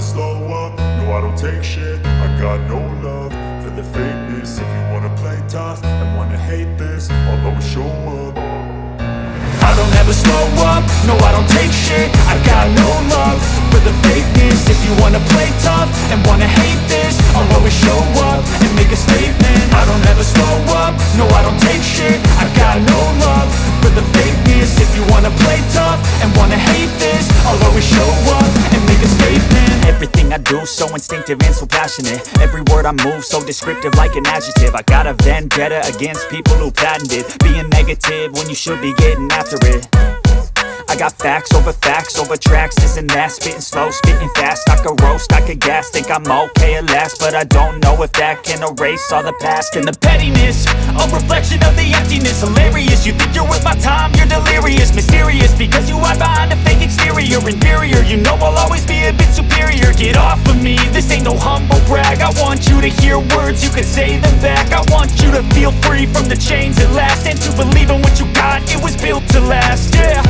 slow up, no I don't take shit. I got no love for the fakeness. If you wanna play tough and wanna hate this, I'll always show up. I don't ever slow up, no I don't take shit. I got no love for the fakeness. If you wanna play tough and wanna hate this, I'll always show up and make a statement. I don't ever slow up, no I don't take shit. I got no love for the fakeness. If you wanna play tough and wanna hate this, I'll always show up and make a statement. Everything I do so instinctive and so passionate. Every word I move so descriptive like an adjective. I got a vendetta against people who patented being negative when you should be getting after it. I got facts over tracks, this and that. Spitting slow, spitting fast. I could roast, I could gas. Think I'm okay at last, but I don't know if that can erase all the past. And the pettiness, a reflection of the emptiness. Hilarious, you think you're worth my time, you're delirious. Mysterious, because you hide behind a fake exterior. Inferior, you know I'll always be a bit superior. Get off of me, this ain't no humble brag. I want you to hear words, you can say them back. I want you to feel free from the chains at last, and to believe in what you got, it was built to last, yeah.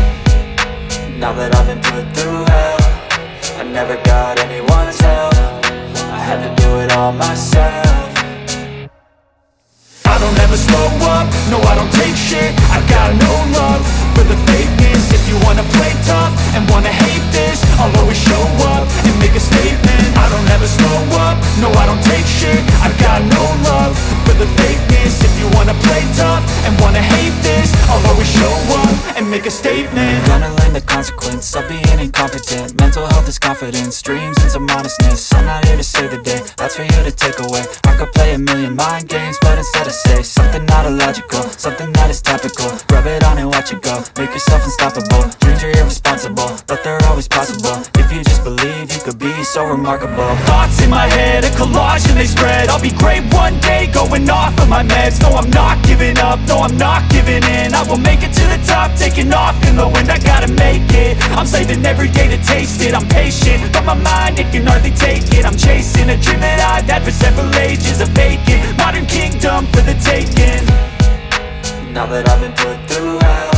Now that I've been put through hell, I never got anyone's help. I had to do it all myself. I don't ever slow up, no I don't take shit. I got no love for the fakeness. If you wanna play tough and wanna hate this, I'll always show up and make a statement. I don't ever slow up, no I don't take shit. I got no love for the fakeness. If you wanna play tough and wanna hate this, I'll always show up and make a statement. Gonna learn the consequence of being incompetent. Mental health is confidence, dreams and some honestness. I'm not here to save the day, that's for you to take away. I could play a million mind games, but instead I say something not illogical, something that is topical. Rub it on and watch it go, make yourself unstoppable. Dreams are irresponsible, but they're always possible. If you just believe, you could be so remarkable. Thoughts in my head, a collage and they spread. I'll be great one day, going off of my meds. No, I'm not giving up, no, I'm not giving in. I will make it to the top, taking off in the wind. I gotta make it, I'm saving every day to taste it. I'm patient, but my mind, it can hardly take it. I'm chasing a dream that I've had for several ages. A vacant, modern kingdom for the taking. Now that I've been put through hell,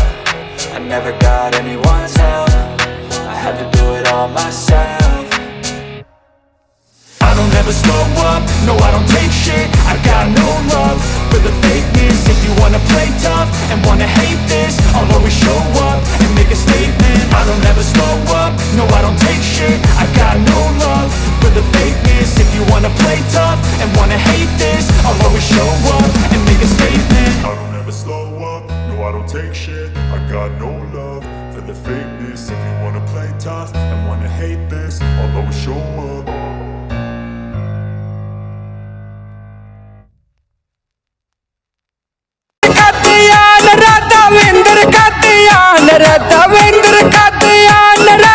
I never got anyone's help. I had to do it all myself. I don't ever slow up, no I don't take shit. I got no love for the fakeness. If you wanna play tough and wanna hate this, I'll always show up and make a statement. I don't ever slow up, no I don't take shit. I got no love for the fakeness. If you wanna play tough and wanna hate this, I'll always show up and make a statement. I don't ever slow up, no I don't take shit. I got no love for the fakeness. If you wanna play tough and wanna hate this, I'll always show up. Davinder का ध्यान रे, दविंद्र का ध्यान रे।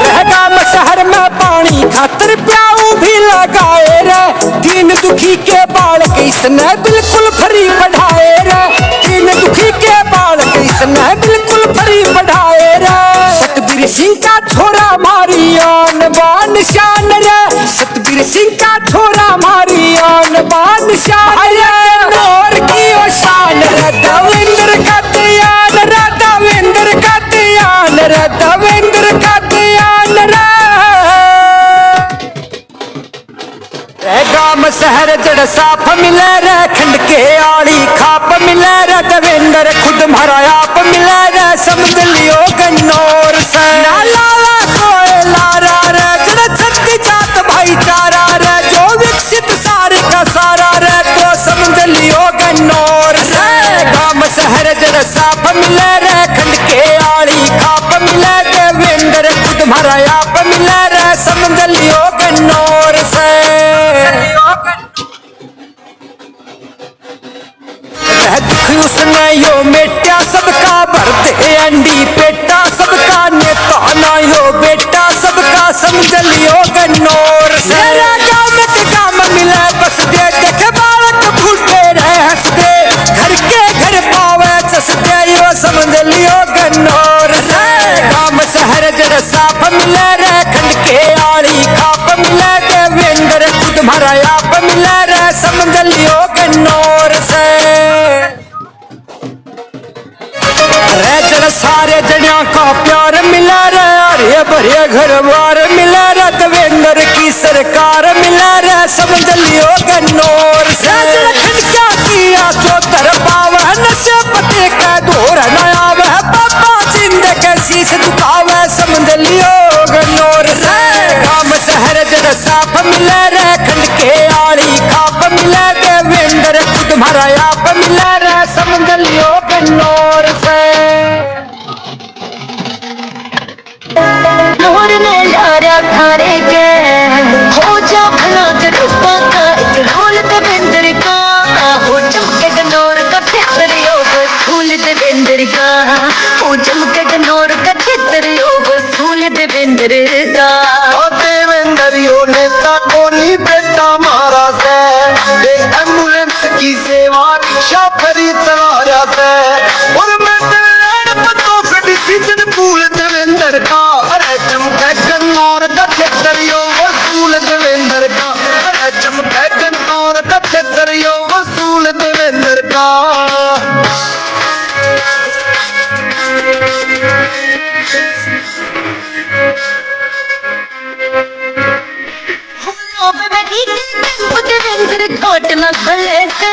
रहगाम शहर में पानी खातर प्याऊ भी लगाए रे। दीन दुखी के बाल किसने बिल्कुल फ्री बढ़ाए रे। दीन दुखी के बाल किसने बिल्कुल फ्री बढ़ाए रे। सतबीर सिंह का छोरा मारी आन बान शान रे। सतबीर सिंह का छोरा मारी आन बान शान रे। नौर की ओ शान रे, दविंद्र का ध्यान रे, दविंद्र का ध्यान रे, दविंद्र का ध्यान रे। गाम शहर जड़ साफ मिले रे, खंड के आड़ी खाप मिले रे। दविंद्र खुद मारा आप मिले रे, समझ लियो गन्नौर से। लाला कोई लारा रे, जड़ छत्ती जात भाईचारा रे। जो विकसित सारे का सारा रे, तो समझ लियो गन्नौर से। गाम शहर जड़ साफ मिले रे, खंड के आड़ी खाप मिले। दविंद्र खुद मारा आप मिले रे, समझ लियो गन्नौर से। दुख उसने यो मेटा, सबका भर दे अंडी पेटा। सबका नेता ना यो बेटा, सबका समझ लियो गन्नौर से। गाँव के काम मिले बस दे, देखे बालक फूटे रहे हंसते। घर के घर पावे चसते, यो समझ लियो गन्नौर से। गाँव शहर जड़ साफ मिले रे, खंड के आड़ी खाप मिले। दविंद्र खुद मारा आप मिले रे, समझ लियो गन्नौर से। नाल सारे जनिया का प्यार मिला रे, हरे भरे घर बार मिला रे, देवेंद्र की सरकार मिला रे, समझ लियो गन्नौर से। क्या किया चौतर पावे, नशे पते का दौर न आवे, बाबा जिंदे के शीश झुकावे, समझ लियो गन्नौर से। गांव शहर जड़ साफ मिले रे, खंड के आड़ी खाप मिले, देवेंद्र खुद तुम्हारा आप मिला रे, समझ लियो गन्नौर से। नूर ने लारा खाने के हो जा भला रूपा का, एक ढोल देवेंद्र का हो चमके गन्नौर का, तेतरियो फूल देवेंद्र का हो चमके गन्नौर का, तेतरियो फूल देवेंद्र का। देवेंद्रियो नेता कोनी बेटा मारा से, एम्बुलेंस की सेवा रिक्शा खरीद चला से, और मैं पत्तों से डिसीजन फूल देवेंद्र का, अरे चमके गन्नौर का क्षेत्रियो वसूल देवेंद्र का, अरे चमके गन्नौर का क्षेत्रियो वसूल देवेंद्र का। देवेंद्र घाट न खले से,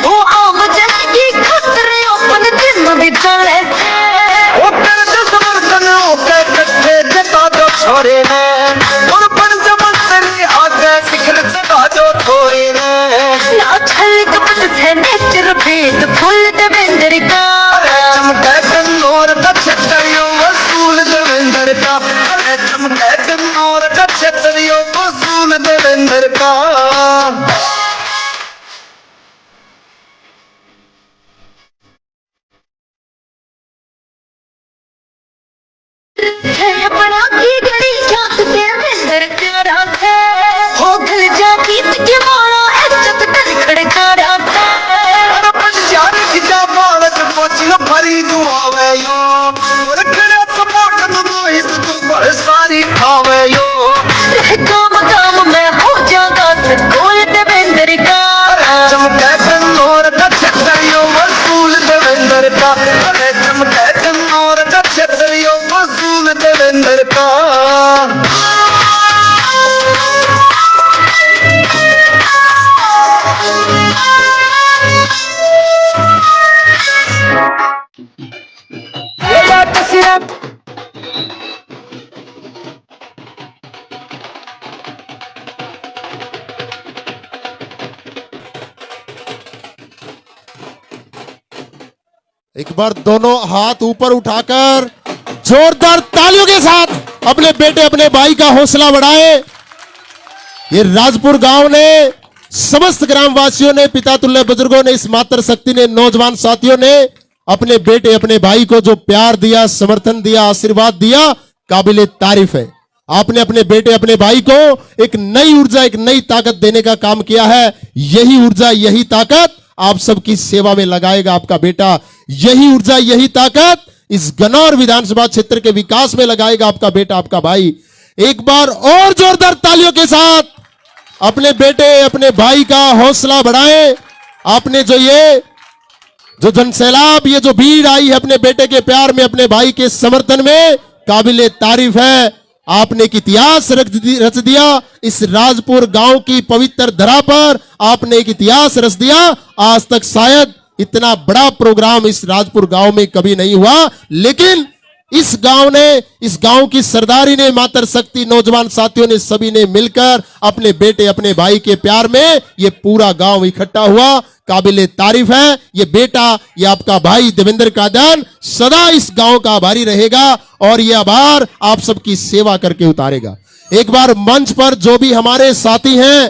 वो आम जनकी खतरे अपन दिन बिछले से, वो कर दे समर्थन होके कट्ठे जता दो छोरे ने, और बन जमंतरी आगे शिखर चढ़ा दो थोड़ी ने। ना छल कपट से नेचर भेद फूल देवेंद्र का, अरे चमके गन्नौर का क्षेत्रियो वसूल देवेंद्र का, अरे चमके गन्नौर का क्षेत्रियो वसूल देवेंद्र का। अपना की गड़ी जात देवेंद्र का रात है, हो गल जाती तुझे मारा इज्जत कर खड़काड़ा था। अरे पंजाब खिजा बालक पहुंची भरी दुआवे यो, और खड़ा सपोर्ट तो इस पर सारी खावे यो। काम काम में हो जागा स्कूल देवेंद्र का, चमके गन्नौर का क्षेत्रियो वसूल देवेंद्र का, अरे चमके गन्नौर का क्षेत्रियो वसूल देवेंद्र का। ये बात सिर्फ एक बार दोनों हाथ ऊपर उठाकर जोरदार तालियों के साथ अपने बेटे अपने भाई का हौसला बढ़ाए। ये राजपुर गांव ने, समस्त ग्रामवासियों ने, पिता तुल्य बुजुर्गों ने, इस मातृ शक्ति ने, नौजवान साथियों ने अपने बेटे अपने भाई को जो प्यार दिया, समर्थन दिया, आशीर्वाद दिया, काबिले तारीफ है। आपने अपने बेटे अपने भाई को एक नई ऊर्जा, एक नई ताकत देने का काम किया है। यही ऊर्जा, यही ताकत आप सबकी सेवा में लगाएगा आपका बेटा। यही ऊर्जा, यही ताकत इस गन्नौर विधानसभा क्षेत्र के विकास में लगाएगा आपका बेटा, आपका भाई। एक बार और जोरदार तालियों के साथ अपने बेटे अपने भाई का हौसला बढ़ाएं। आपने जो जनसैलाब, ये जो भीड़ आई है अपने बेटे के प्यार में, अपने भाई के समर्थन में, काबिले तारीफ है। आपने एक इतिहास रच दिया इस राजपुर गांव की पवित्र धरा पर। आपने एक इतिहास रच दिया। आज तक शायद इतना बड़ा प्रोग्राम इस राजपुर गांव में कभी नहीं हुआ, लेकिन इस गांव ने, इस गांव की सरदारी ने, मातृ शक्ति, नौजवान साथियों ने, सभी ने मिलकर अपने बेटे अपने भाई के प्यार में ये पूरा गांव इकट्ठा हुआ। काबिले तारीफ है। ये बेटा, ये आपका भाई देवेंद्र कादयान सदा इस गांव का आभारी रहेगा और ये आभार आप सबकी सेवा करके उतारेगा। एक बार मंच पर जो भी हमारे साथी हैं,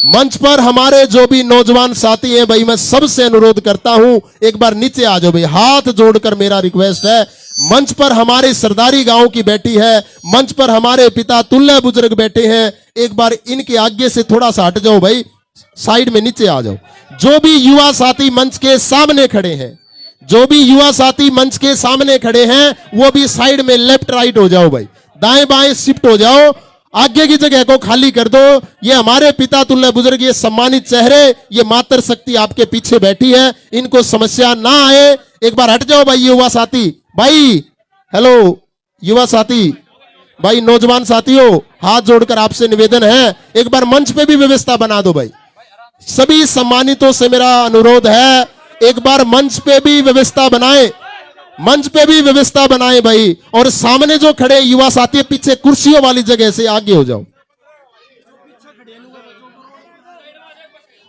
मंच पर हमारे जो भी नौजवान साथी हैं, भाई मैं सबसे अनुरोध करता हूं एक बार नीचे आ जाओ भाई, हाथ जोड़कर मेरा रिक्वेस्ट है। मंच पर हमारे सरदारी गांव की बैठी है, मंच पर हमारे पिता तुल्य बुजुर्ग बैठे हैं। एक बार इनके आगे से थोड़ा सा हट जाओ भाई, साइड में नीचे आ जाओ। जो भी युवा साथी मंच के सामने खड़े हैं, जो भी युवा साथी मंच के सामने खड़े हैं, वो भी साइड में लेफ्ट राइट हो जाओ भाई, दाएं बाएं शिफ्ट हो जाओ, आगे की जगह को खाली कर दो। ये हमारे पिता तुल्य बुजुर्ग, ये सम्मानित चेहरे, ये मातृ शक्ति आपके पीछे बैठी है, इनको समस्या ना आए। एक बार हट जाओ भाई युवा साथी, भाई हेलो युवा साथी, भाई नौजवान साथियों, हाथ जोड़कर आपसे निवेदन है, एक बार मंच पे भी व्यवस्था बना दो भाई। सभी सम्मानितों से मेरा अनुरोध है, एक बार मंच पे भी व्यवस्था बनाए, मंच पे भी व्यवस्था बनाए भाई। और सामने जो खड़े युवा साथी पीछे कुर्सियों वाली जगह से आगे हो जाओ।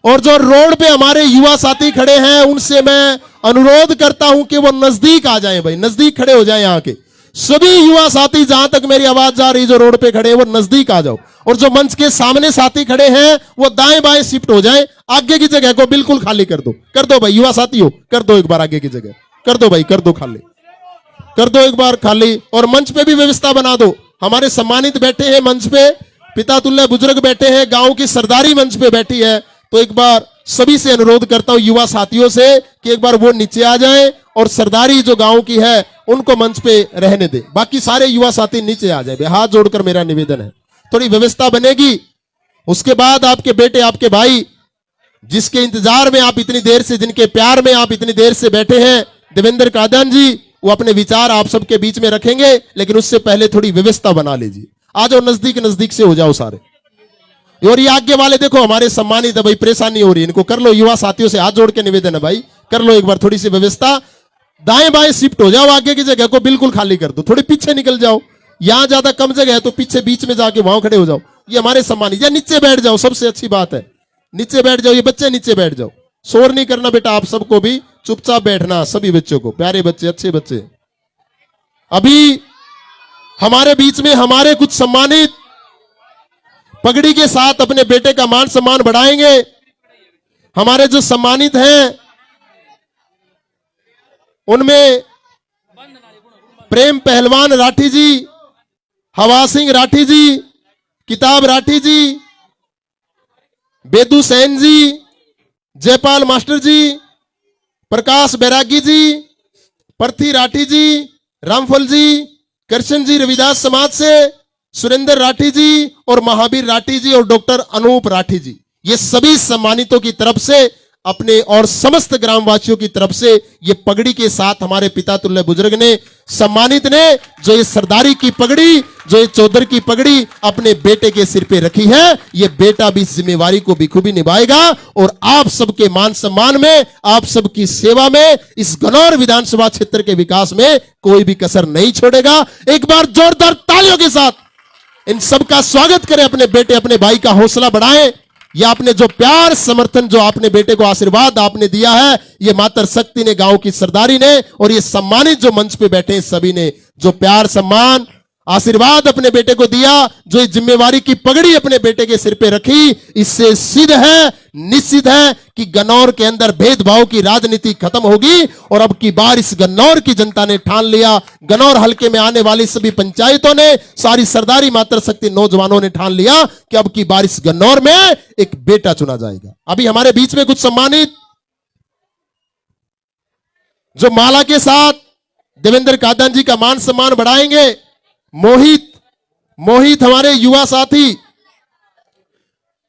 और जो रोड पे हमारे युवा साथी खड़े हैं उनसे मैं अनुरोध करता हूं कि वो नजदीक आ जाएं भाई, नजदीक खड़े हो जाएं। यहाँ के सभी युवा साथी, जहां तक मेरी आवाज जा रही, जो रोड पे खड़े हैं वो नजदीक आ जाओ। और जो मंच के सामने साथी खड़े हैं वो दाएं बाएं शिफ्ट हो जाएं, आगे की जगह को बिल्कुल खाली कर दो भाई। युवा साथियों कर दो एक बार आगे की जगह, कर दो भाई, कर दो खाली, कर दो एक बार खाली। और मंच पे भी व्यवस्था बना दो, हमारे सम्मानित बैठे हैं मंच पे, पिता तुल्य बुजुर्ग बैठे हैं, गांव की सरदारी मंच पे बैठी है। तो एक बार सभी से अनुरोध करता हूं युवा साथियों से कि एक बार वो नीचे आ जाएं और सरदारी जो गांव की है उनको मंच पे रहने दे, बाकी सारे युवा साथी नीचे आ जाए। हाथ जोड़कर मेरा निवेदन है, थोड़ी व्यवस्था बनेगी। उसके बाद आपके बेटे, आपके भाई, जिसके इंतजार में आप इतनी देर से, जिनके प्यार में आप इतनी देर से बैठे हैं, देवेंद्र कादन जी, वो अपने विचार आप सबके बीच में रखेंगे। लेकिन उससे पहले थोड़ी व्यवस्था बना लीजिए। आ जाओ, नजदीक नजदीक से हो जाओ सारे। और ये आगे वाले देखो हमारे सम्मानित है भाई, परेशानी हो रही है, इनको कर लो। युवा साथियों से हाथ जोड़ के निवेदन है भाई, कर लो एक बार थोड़ी सी व्यवस्था। दाएं बाएं शिफ्ट हो जाओ, आगे की जगह को बिल्कुल खाली कर दो, थोड़ी पीछे निकल जाओ। यहां ज्यादा कम जगह है तो पीछे बीच में जाके वहां खड़े हो जाओ। ये हमारे सम्मानित, या नीचे बैठ जाओ, सबसे अच्छी बात है नीचे बैठ जाओ। ये बच्चे नीचे बैठ जाओ, शोर नहीं करना बेटा, आप सबको भी चुपचाप बैठना, सभी बच्चों को, प्यारे बच्चे, अच्छे बच्चे। अभी हमारे बीच में हमारे कुछ सम्मानित पगड़ी के साथ अपने बेटे का मान सम्मान बढ़ाएंगे। हमारे जो सम्मानित हैं उनमें प्रेम पहलवान राठी जी, हवा सिंह राठी जी, किताब राठी जी, बेदू सैन जी, जयपाल मास्टर जी, प्रकाश बैरागी जी, पर्थी राठी जी, रामफल जी, कृष्ण जी रविदास समाज से, सुरेंद्र राठी जी और महावीर राठी जी और डॉक्टर अनूप राठी जी, ये सभी सम्मानितों की तरफ से, अपने और समस्त ग्रामवासियों की तरफ से ये पगड़ी के साथ हमारे पिता तुल्य बुजुर्ग ने, सम्मानित ने, जो ये सरदारी की पगड़ी, जो ये चौधर की पगड़ी अपने बेटे के सिर पे रखी है, ये बेटा भी इस जिम्मेवारी को बखूबी निभाएगा। और आप सबके मान सम्मान में, आप सबकी सेवा में, इस गनौर विधानसभा क्षेत्र के विकास में कोई भी कसर नहीं छोड़ेगा। एक बार जोरदार तालियों के साथ इन सबका स्वागत करें, अपने बेटे, अपने भाई का हौसला बढ़ाएं। ये आपने जो प्यार, समर्थन, जो आपने बेटे को आशीर्वाद आपने दिया है, ये मातर शक्ति ने, गांव की सरदारी ने, और ये सम्मानित जो मंच पे बैठे हैं सभी ने जो प्यार, सम्मान, आशीर्वाद अपने बेटे को दिया, जो ये जिम्मेवारी की पगड़ी अपने बेटे के सिर पे रखी, इससे सिद्ध है, निश्चित है कि गन्नौर के अंदर भेदभाव की राजनीति खत्म होगी। और अब की बार इस गन्नौर की जनता ने ठान लिया, गन्नौर हलके में आने वाली सभी पंचायतों ने, सारी सरदारी मातर शक्ति नौजवानों ने ठान लिया कि अब की बार इस गन्नौर में एक बेटा चुना जाएगा। अभी हमारे बीच में कुछ सम्मानित जो माला के साथ देवेंद्र कादन जी का मान सम्मान बढ़ाएंगे, मोहित हमारे युवा साथी,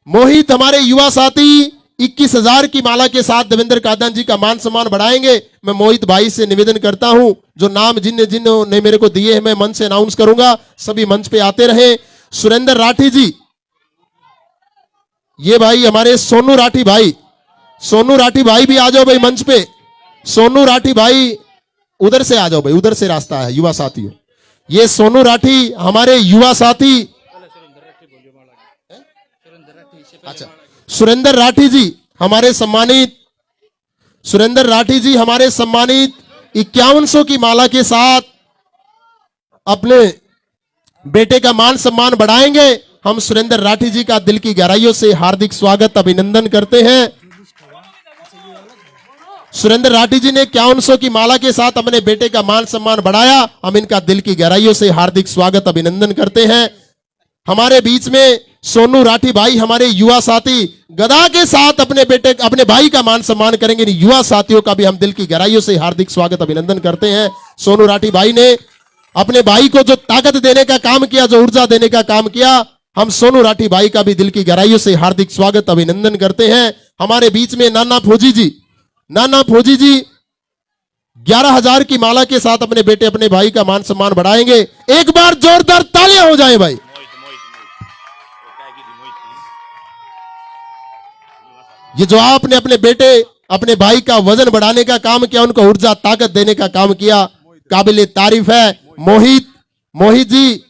मोहित हमारे युवा साथी 21,000 की माला के साथ देवेंद्र कादन जी का मान सम्मान बढ़ाएंगे। मैं मोहित भाई से निवेदन करता हूं, जो नाम जिन्होंने मेरे को दिए हैं मैं मंच से अनाउंस करूंगा, सभी मंच पे आते रहे। सुरेंद्र राठी जी, ये भाई हमारे सोनू राठी भाई, सोनू राठी भाई भी आ जाओ भाई मंच पे। सोनू राठी भाई उधर से आ जाओ भाई, उधर से रास्ता है युवा साथियों। ये सोनू राठी हमारे युवा साथी, अच्छा सुरेंद्र राठी जी हमारे सम्मानित, सुरेंद्र राठी जी हमारे सम्मानित 5100 की माला के साथ अपने बेटे का मान सम्मान बढ़ाएंगे। हम सुरेंद्र राठी जी का दिल की गहराइयों से हार्दिक स्वागत, अभिनंदन करते हैं। सुरेंद्र राठी जी ने 5100 की माला के साथ अपने बेटे का मान सम्मान बढ़ाया, हम इनका दिल की गहराइयों से हार्दिक स्वागत, अभिनंदन करते हैं। हमारे बीच में सोनू राठी भाई हमारे युवा साथी गदा के साथ अपने बेटे, अपने भाई का मान सम्मान करेंगे। युवा साथियों का भी हम दिल की गहराइयों से हार्दिक स्वागत, अभिनंदन करते हैं। सोनू राठी भाई ने अपने भाई को जो ताकत देने का काम किया, जो ऊर्जा देने का काम किया, हम सोनू राठी भाई का भी दिल की गहराइयों से हार्दिक स्वागत, अभिनंदन करते हैं। हमारे बीच में नाना फौजी जी, नाना फौजी जी 11,000 की माला के साथ अपने बेटे अपने भाई का मान सम्मान बढ़ाएंगे। एक बार जोरदार तालियां हो जाए भाई। ये जो आपने अपने बेटे अपने भाई का वजन बढ़ाने का काम किया, उनको ऊर्जा ताकत देने का काम किया, काबिले तारीफ है। मोहित जी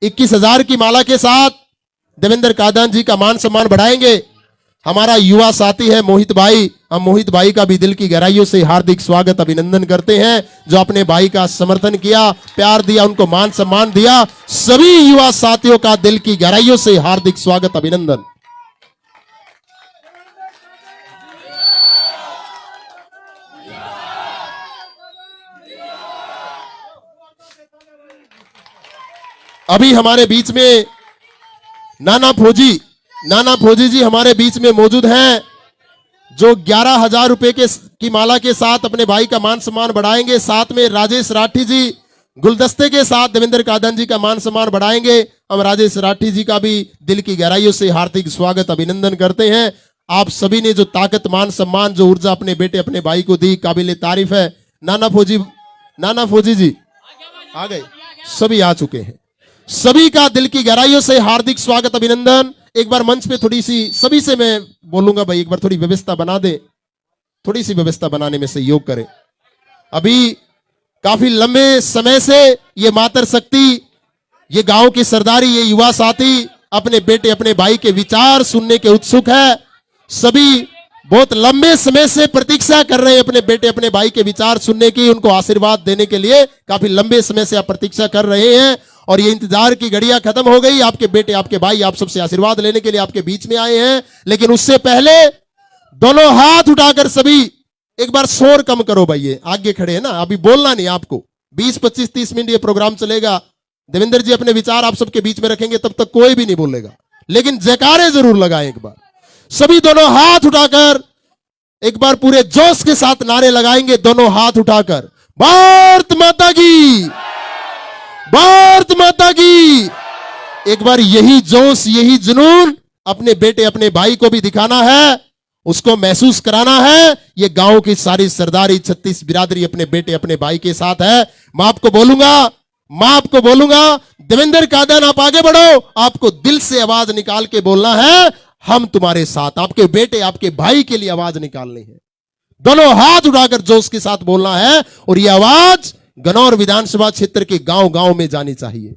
21,000 की माला के साथ देवेंद्र कादन जी का मान सम्मान बढ़ाएंगे। हमारा युवा साथी है मोहित भाई, हम मोहित भाई का भी दिल की गहराइयों से हार्दिक स्वागत अभिनंदन करते हैं, जो अपने भाई का समर्थन किया, प्यार दिया, उनको मान सम्मान दिया। सभी युवा साथियों का दिल की गहराइयों से हार्दिक स्वागत अभिनंदन। अभी हमारे बीच में नाना फौजी जी हमारे बीच में मौजूद हैं, जो 11,000 रुपए की माला के साथ अपने भाई का मान सम्मान बढ़ाएंगे। साथ में राजेश राठी जी गुलदस्ते के साथ देवेंद्र कादन जी का मान सम्मान बढ़ाएंगे। हम राजेश राठी जी का भी दिल की गहराइयों से हार्दिक स्वागत अभिनंदन करते हैं। आप सभी ने जो ताकत, मान सम्मान, जो ऊर्जा अपने बेटे अपने भाई को दी, काबिले तारीफ है। नाना फौजी जी आ गए, सभी आ चुके हैं। सभी का दिल की गहराइयों से हार्दिक स्वागत अभिनंदन। एक बार मंच पे थोड़ी सी, सभी से मैं बोलूंगा भाई, एक बार थोड़ी व्यवस्था बना दे, थोड़ी सी व्यवस्था बनाने में सहयोग करें। अभी काफी लंबे समय से ये मातृशक्ति, ये गांव की सरदारी, ये युवा साथी अपने बेटे अपने भाई के विचार सुनने के उत्सुक है। सभी बहुत लंबे समय से प्रतीक्षा कर रहे हैं अपने बेटे अपने भाई के विचार सुनने की, उनको आशीर्वाद देने के लिए काफी लंबे समय से आप प्रतीक्षा कर रहे हैं। और ये इंतजार की घड़ियां खत्म हो गई। आपके बेटे आपके भाई आप सबसे आशीर्वाद लेने के लिए आपके बीच में आए हैं। लेकिन उससे पहले दोनों हाथ उठाकर सभी एक बार शोर कम करो भाई, ये आगे खड़े हैं ना, अभी बोलना नहीं आपको। 20, 25, 30 मिनट ये प्रोग्राम चलेगा। देवेंद्र जी अपने विचार आप सबके बीच में रखेंगे, तब तक कोई भी नहीं बोलेगा, लेकिन जयकारे जरूर लगाएं। एक बार सभी दोनों हाथ उठाकर एक बार पूरे जोश के साथ नारे लगाएंगे, दोनों हाथ उठाकर, भारत माता की, भारत माता की। एक बार यही जोश, यही जुनून अपने बेटे अपने भाई को भी दिखाना है, उसको महसूस कराना है। ये गांव की सारी सरदारी 36 बिरादरी अपने बेटे अपने भाई के साथ है। मैं आपको बोलूंगा देवेंद्र कादन आप आगे बढ़ो, आपको दिल से आवाज निकाल के बोलना है, हम तुम्हारे साथ। आपके बेटे आपके भाई के लिए आवाज निकालनी है, दोनों हाथ उठाकर जोश के साथ बोलना है। और यह आवाज गनौर विधानसभा क्षेत्र के गांव गांव में जानी चाहिए।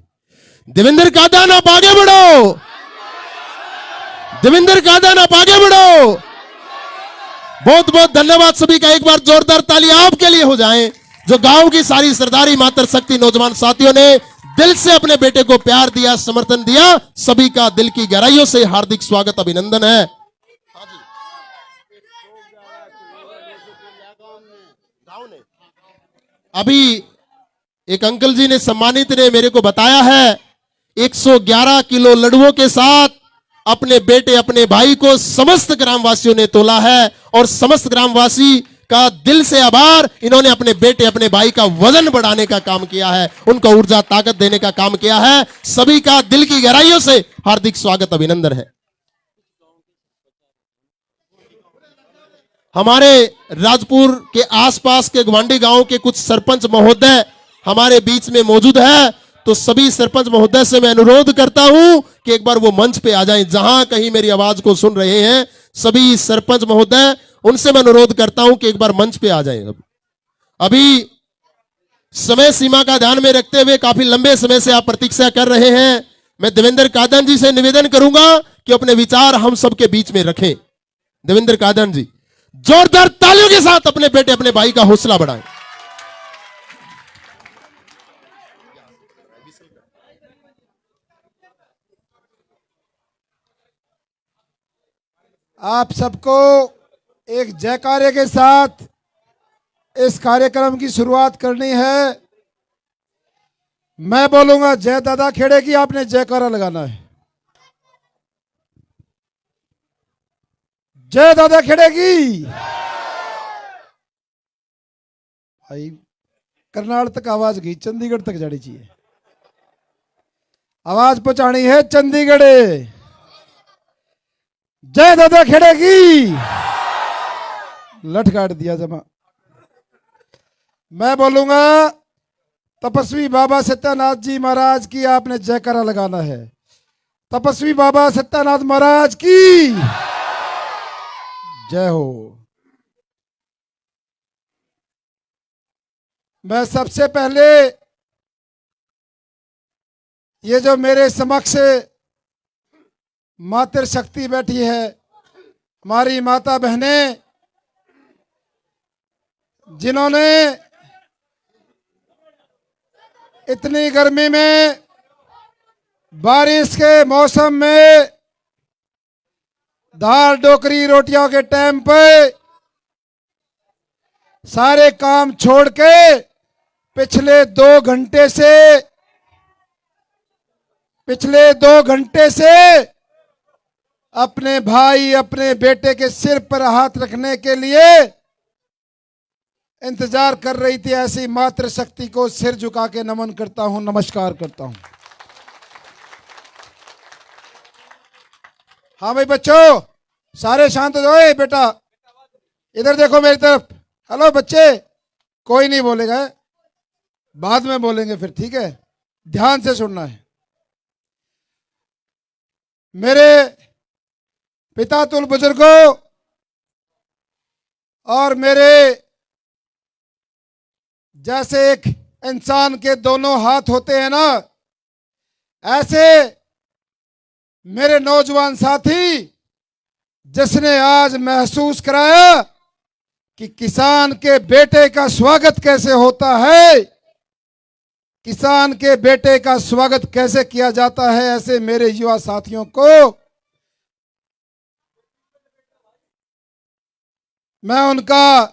देवेंद्र कादन आप आगे बढ़ो, देवेंद्र कादन आप आगे बढ़ो। बहुत बहुत धन्यवाद सभी का। एक बार जोरदार ताली आपके लिए हो जाए, जो गांव की सारी सरदारी मातृशक्ति नौजवान साथियों ने दिल से अपने बेटे को प्यार दिया, समर्थन दिया। सभी का दिल की गहराइयों से हार्दिक स्वागत अभिनंदन है। अभी एक अंकल जी ने, सम्मानित ने मेरे को बताया है, 111 किलो लड्डुओं के साथ अपने बेटे अपने भाई को समस्त ग्रामवासियों ने तोला है। और समस्त ग्रामवासी का दिल से आभार। इन्होंने अपने बेटे अपने भाई का वजन बढ़ाने का काम किया है, उनको ऊर्जा ताकत देने का काम किया है। सभी का दिल की गहराइयों से हार्दिक स्वागत अभिनंदन है। हमारे राजपुर के आसपास के ग्वांडी गांव के कुछ सरपंच महोदय हमारे बीच में मौजूद है, तो सभी सरपंच महोदय से मैं अनुरोध करता हूं कि एक बार वो मंच पे आ जाएं। जहां कहीं मेरी आवाज को सुन रहे हैं सभी सरपंच महोदय, उनसे मैं अनुरोध करता हूं कि एक बार मंच पे आ जाएं। अभी समय सीमा का ध्यान में रखते हुए काफी लंबे समय से आप प्रतीक्षा कर रहे हैं। मैं देवेंद्र कादन जी से निवेदन करूंगा कि अपने विचार हम सबके बीच में रखें। देवेंद्र कादन जी जोरदार तालियों के साथ अपने बेटे अपने भाई का हौसला बढ़ाएं। आप सबको एक जयकारे के साथ इस कार्यक्रम की शुरुआत करनी है। मैं बोलूंगा जय दादा खेड़े की, आपने जयकारा लगाना है। जय दादा खेड़े की। भाई करनाल तक आवाज गई, चंडीगढ़ तक जानी चाहिए, आवाज पहुंचानी है चंडीगढ़। जय दादा खेड़े की। लठ काट दिया जमा। मैं बोलूंगा तपस्वी बाबा सत्यानाथ जी महाराज की आपने जयकारा लगाना है। तपस्वी बाबा सत्यानाथ महाराज की जय हो। मैं सबसे पहले ये जो मेरे समक्ष मातृ शक्ति बैठी है, हमारी माता बहनें, जिन्होंने इतनी गर्मी में, बारिश के मौसम में, दाल डोकरी रोटियों के टाइम पे सारे काम छोड़ के पिछले 2 घंटे से अपने भाई, अपने बेटे के सिर पर हाथ रखने के लिए इंतजार कर रही थी। ऐसी मातृ शक्ति को सिर झुका के नमन करता हूं, नमस्कार करता हूं। हाँ भाई बच्चों, सारे शांत हो जाओ। बेटा इधर देखो मेरी तरफ। हेलो बच्चे, कोई नहीं बोलेगा, बाद में बोलेंगे फिर, ठीक है? ध्यान से सुनना है। मेरे पिता तुल बुजुर्गों और मेरे जैसे एक इंसान के दोनों हाथ होते हैं ना, ऐसे मेरे नौजवान साथी, जिसने आज महसूस कराया कि किसान के बेटे का स्वागत कैसे होता है, किसान के बेटे का स्वागत कैसे किया जाता है, ऐसे मेरे युवा साथियों को मैं उनका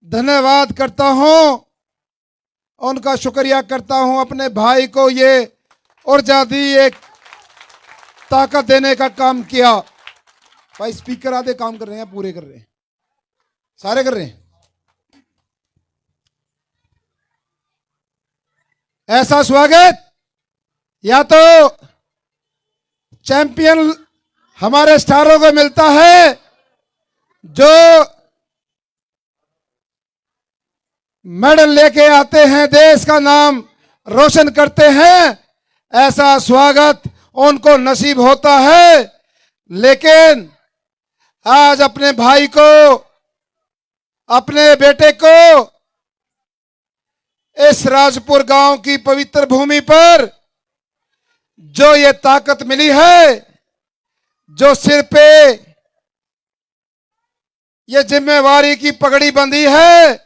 धन्यवाद करता हूं, उनका शुक्रिया करता हूं। अपने भाई को ये ऊर्जा दी, एक ताकत देने का काम किया। भाई स्पीकर आधे काम कर रहे हैं, पूरे कर रहे हैं, सारे कर रहे हैं। ऐसा स्वागत या तो चैंपियन हमारे स्टारों को मिलता है जो मेडल लेके आते हैं, देश का नाम रोशन करते हैं, ऐसा स्वागत उनको नसीब होता है। लेकिन आज अपने भाई को, अपने बेटे को इस राजपुर गांव की पवित्र भूमि पर जो ये ताकत मिली है, जो सिर पे ये जिम्मेवारी की पगड़ी बंधी है,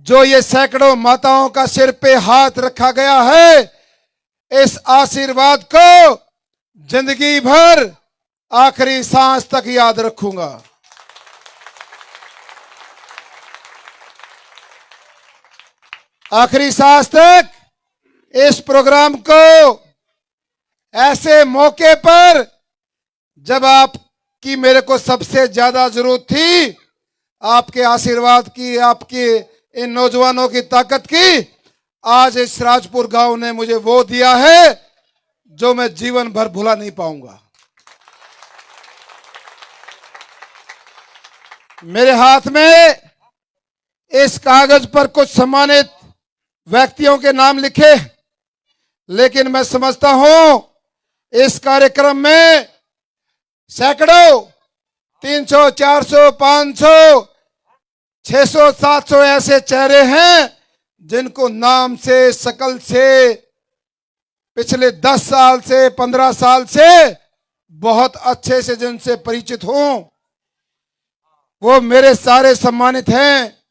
जो ये सैकड़ों माताओं का सिर पे हाथ रखा गया है, इस आशीर्वाद को जिंदगी भर आखिरी सांस तक याद रखूंगा। आखिरी सांस तक इस प्रोग्राम को, ऐसे मौके पर जब आपकी मेरे को सबसे ज्यादा जरूरत थी, आपके आशीर्वाद की, आपकी इन नौजवानों की ताकत की, आज इस राजपुर गांव ने मुझे वो दिया है जो मैं जीवन भर भुला नहीं पाऊंगा। मेरे हाथ में इस कागज पर कुछ सम्मानित व्यक्तियों के नाम लिखे, लेकिन मैं समझता हूं इस कार्यक्रम में सैकड़ों, 300, 400, 500, 600, 700 ऐसे चेहरे हैं जिनको नाम से, शकल से, पिछले 10 साल से, 15 साल से बहुत अच्छे से जिनसे परिचित हूं, वो मेरे सारे सम्मानित हैं।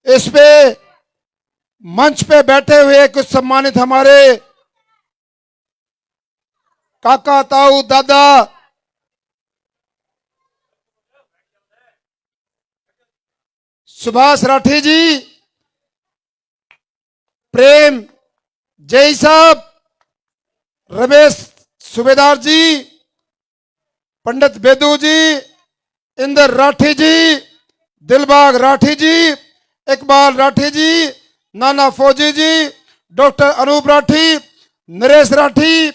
इस पे मंच पे बैठे हुए कुछ सम्मानित हमारे काका, ताऊ, दादा, सुभाष राठी जी, प्रेम जय साहब, रमेश सूबेदार जी, पंडित बेदू जी, इंदर राठी जी, दिलबाग राठी जी, इकबाल राठी जी, नाना फौजी जी, डॉक्टर अनूप राठी, नरेश राठी,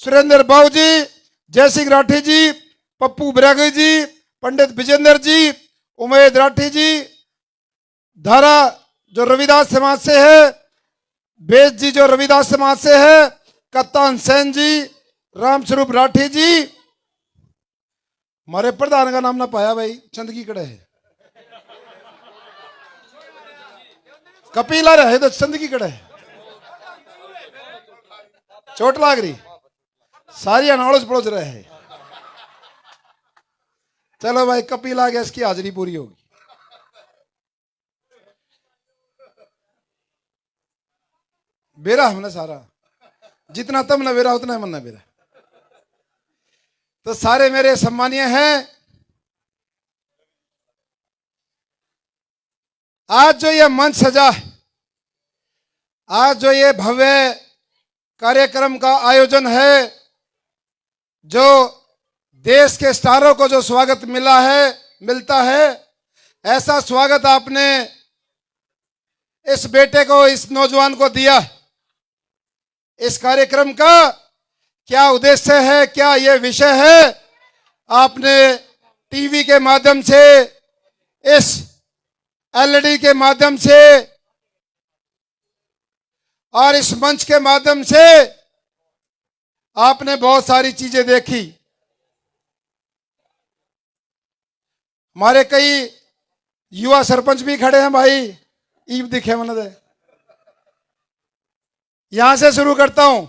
सुरेंद्र बाबू जी, जयसिंह राठी जी, पप्पू बिरागी जी, पंडित विजेंद्र जी, उमेद राठी जी, धारा जो रविदास समाज से है, बेस जी जो रविदास समाज से है, कप्तान सेन जी, रामस्वरूप राठी जी। हमारे प्रधान का नाम ना पाया भाई, चंदगी कड़े है, कपिला रहे तो चंदगी कड़े है, चोट लाग रही, सारी अनाड़ोस पड़ोस रहे है। चलो भाई, कपिल आ गया, इसकी हाजिरी पूरी होगी। बेरा हमने सारा, जितना तम न बेरा उतना मन न बेरा। तो सारे मेरे सम्मानीय हैं। आज जो ये मंच सजा है, आज जो ये भव्य कार्यक्रम का आयोजन है, जो देश के स्टारों को जो स्वागत मिलता है, ऐसा स्वागत आपने इस बेटे को, इस नौजवान को दिया। इस कार्यक्रम का क्या उद्देश्य है, क्या ये विषय है, आपने टीवी के माध्यम से, इस एलईडी के माध्यम से और इस मंच के माध्यम से आपने बहुत सारी चीजें देखी। हमारे कई युवा सरपंच भी खड़े हैं भाई, ईब दिखे मन दे। यहां से शुरू करता हूं।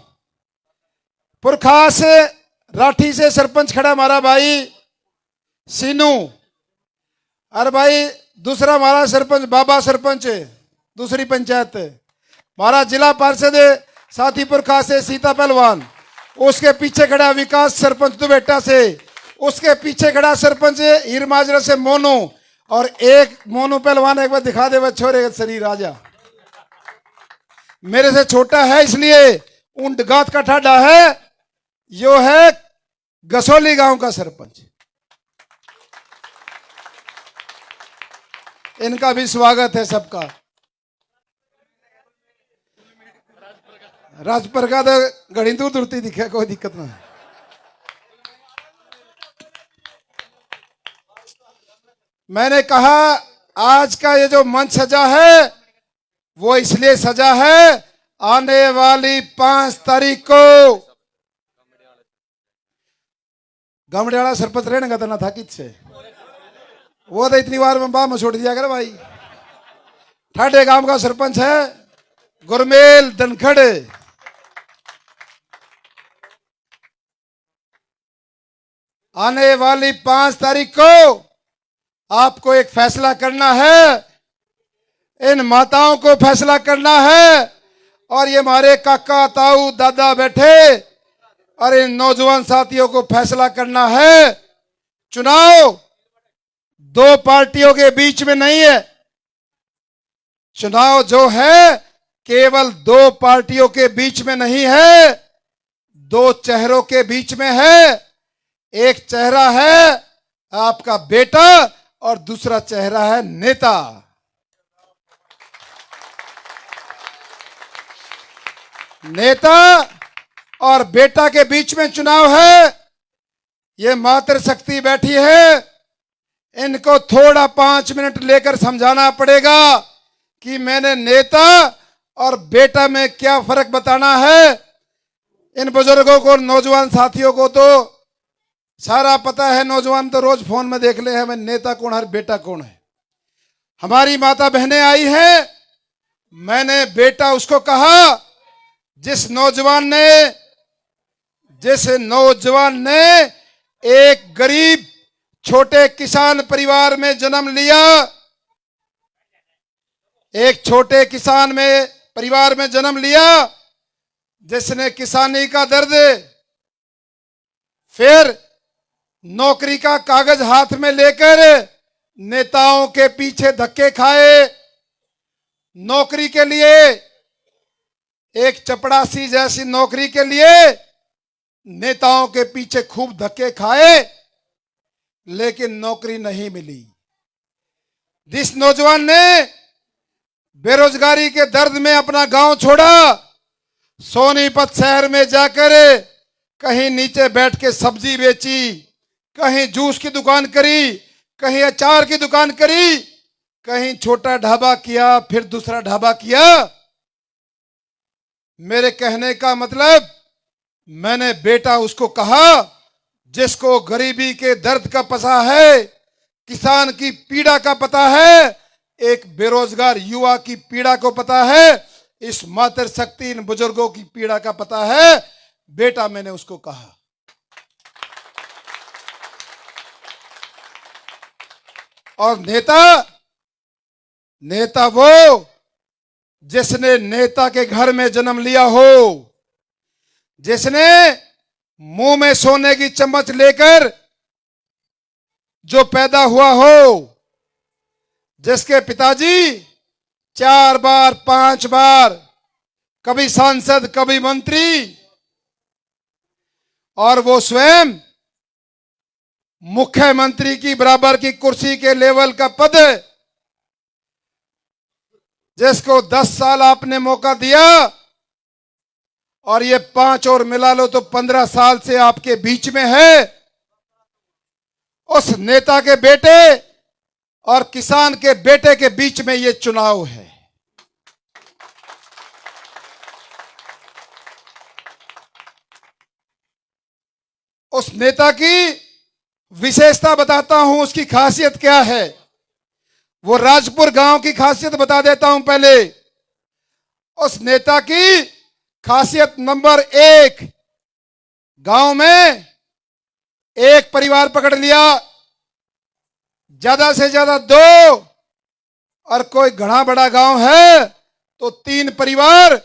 पुरखास राठी से सरपंच खड़ा हमारा भाई सीनू, और भाई दूसरा हमारा सरपंच बाबा सरपंच है, दूसरी पंचायत है। हमारा जिला पार्षद साथी पुरखास से सीता पहलवान, उसके पीछे खड़ा विकास सरपंच दुबेटा से, उसके पीछे खड़ा सरपंच हीर माजरा से मोनू, और एक मोनू पहलवान एक बार दिखा दे, वह छोरे का शरीर राजा मेरे से छोटा है, इसलिए ऊंट गात का ठाडा है। यो है गसोली गांव का सरपंच। इनका भी स्वागत है सबका। राजपुर का तो घड़ी दूर दूरती दिखे, कोई दिक्कत ना है। मैंने कहा आज का ये जो मंच सजा है वो इसलिए सजा है, आने वाली 5 तारीख को गमड़ियाला सरपंच रहने का ना था किससे, वो तो इतनी बार में बात में छोड़ दिया कर भाई। ठाडे गांव का सरपंच है गुरमेल धनखड़। आने वाली 5 तारीख को आपको एक फैसला करना है, इन माताओं को फैसला करना है, और ये हमारे काका ताऊ दादा बैठे, और इन नौजवान साथियों को फैसला करना है। चुनाव 2 पार्टियों के बीच में नहीं है, चुनाव जो है केवल 2 पार्टियों के बीच में नहीं है, 2 चेहरों के बीच में है। एक चेहरा है आपका बेटा और दूसरा चेहरा है नेता। नेता और बेटा के बीच में चुनाव है। ये मातृशक्ति बैठी है, इनको थोड़ा 5 मिनट लेकर समझाना पड़ेगा कि मैंने नेता और बेटा में क्या फर्क बताना है। इन बुजुर्गों को, नौजवान साथियों को तो सारा पता है, नौजवान तो रोज फोन में देख ले हैं मैं नेता कौन है बेटा कौन है। हमारी माता बहनें आई हैं, मैंने बेटा उसको कहा जिस नौजवान ने एक गरीब छोटे किसान परिवार में जन्म लिया, एक छोटे किसान में परिवार में जन्म लिया, जिसने किसानी का दर्द, फिर नौकरी का कागज हाथ में लेकर नेताओं के पीछे धक्के खाए, नौकरी के लिए, एक चपड़ासी जैसी नौकरी के लिए नेताओं के पीछे खूब धक्के खाए, लेकिन नौकरी नहीं मिली। जिस नौजवान ने बेरोजगारी के दर्द में अपना गांव छोड़ा, सोनीपत शहर में जाकर कहीं नीचे बैठ के सब्जी बेची, कहीं जूस की दुकान करी, कहीं अचार की दुकान करी, कहीं छोटा ढाबा किया, फिर दूसरा ढाबा किया। मेरे कहने का मतलब, मैंने बेटा उसको कहा जिसको गरीबी के दर्द का पता है, किसान की पीड़ा का पता है, एक बेरोजगार युवा की पीड़ा को पता है, इस मातृशक्ति इन बुजुर्गों की पीड़ा का पता है। बेटा मैंने उसको कहा। और नेता वो जिसने नेता के घर में जन्म लिया हो, जिसने मुंह में सोने की चम्मच लेकर जो पैदा हुआ हो, जिसके पिताजी 4 बार 5 बार कभी सांसद कभी मंत्री, और वो स्वयं मुख्यमंत्री की बराबर की कुर्सी के लेवल का पद, जिसको 10 साल आपने मौका दिया, और ये 5 और मिला लो तो 15 साल से आपके बीच में है। उस नेता के बेटे और किसान के बेटे के बीच में ये चुनाव है। उस नेता की विशेषता बताता हूं, उसकी खासियत क्या है। वो राजपुर गांव की खासियत बता देता हूं पहले। उस नेता की खासियत नंबर 1, गांव में एक परिवार पकड़ लिया, ज्यादा से ज्यादा 2, और कोई घना बड़ा गांव है तो 3 परिवार,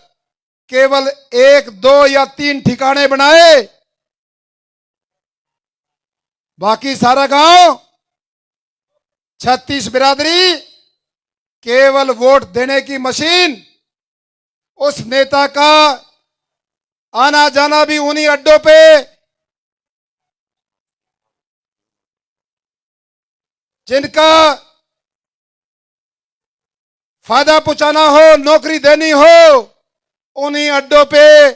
केवल 1, 2 या 3 ठिकाने बनाए, बाकी सारा गांव 36 बिरादरी, केवल वोट देने की मशीन। उस नेता का आना जाना भी उन्हीं अड्डों पे, जिनका फायदा पहुंचाना हो, नौकरी देनी हो, उन्हीं अड्डों पे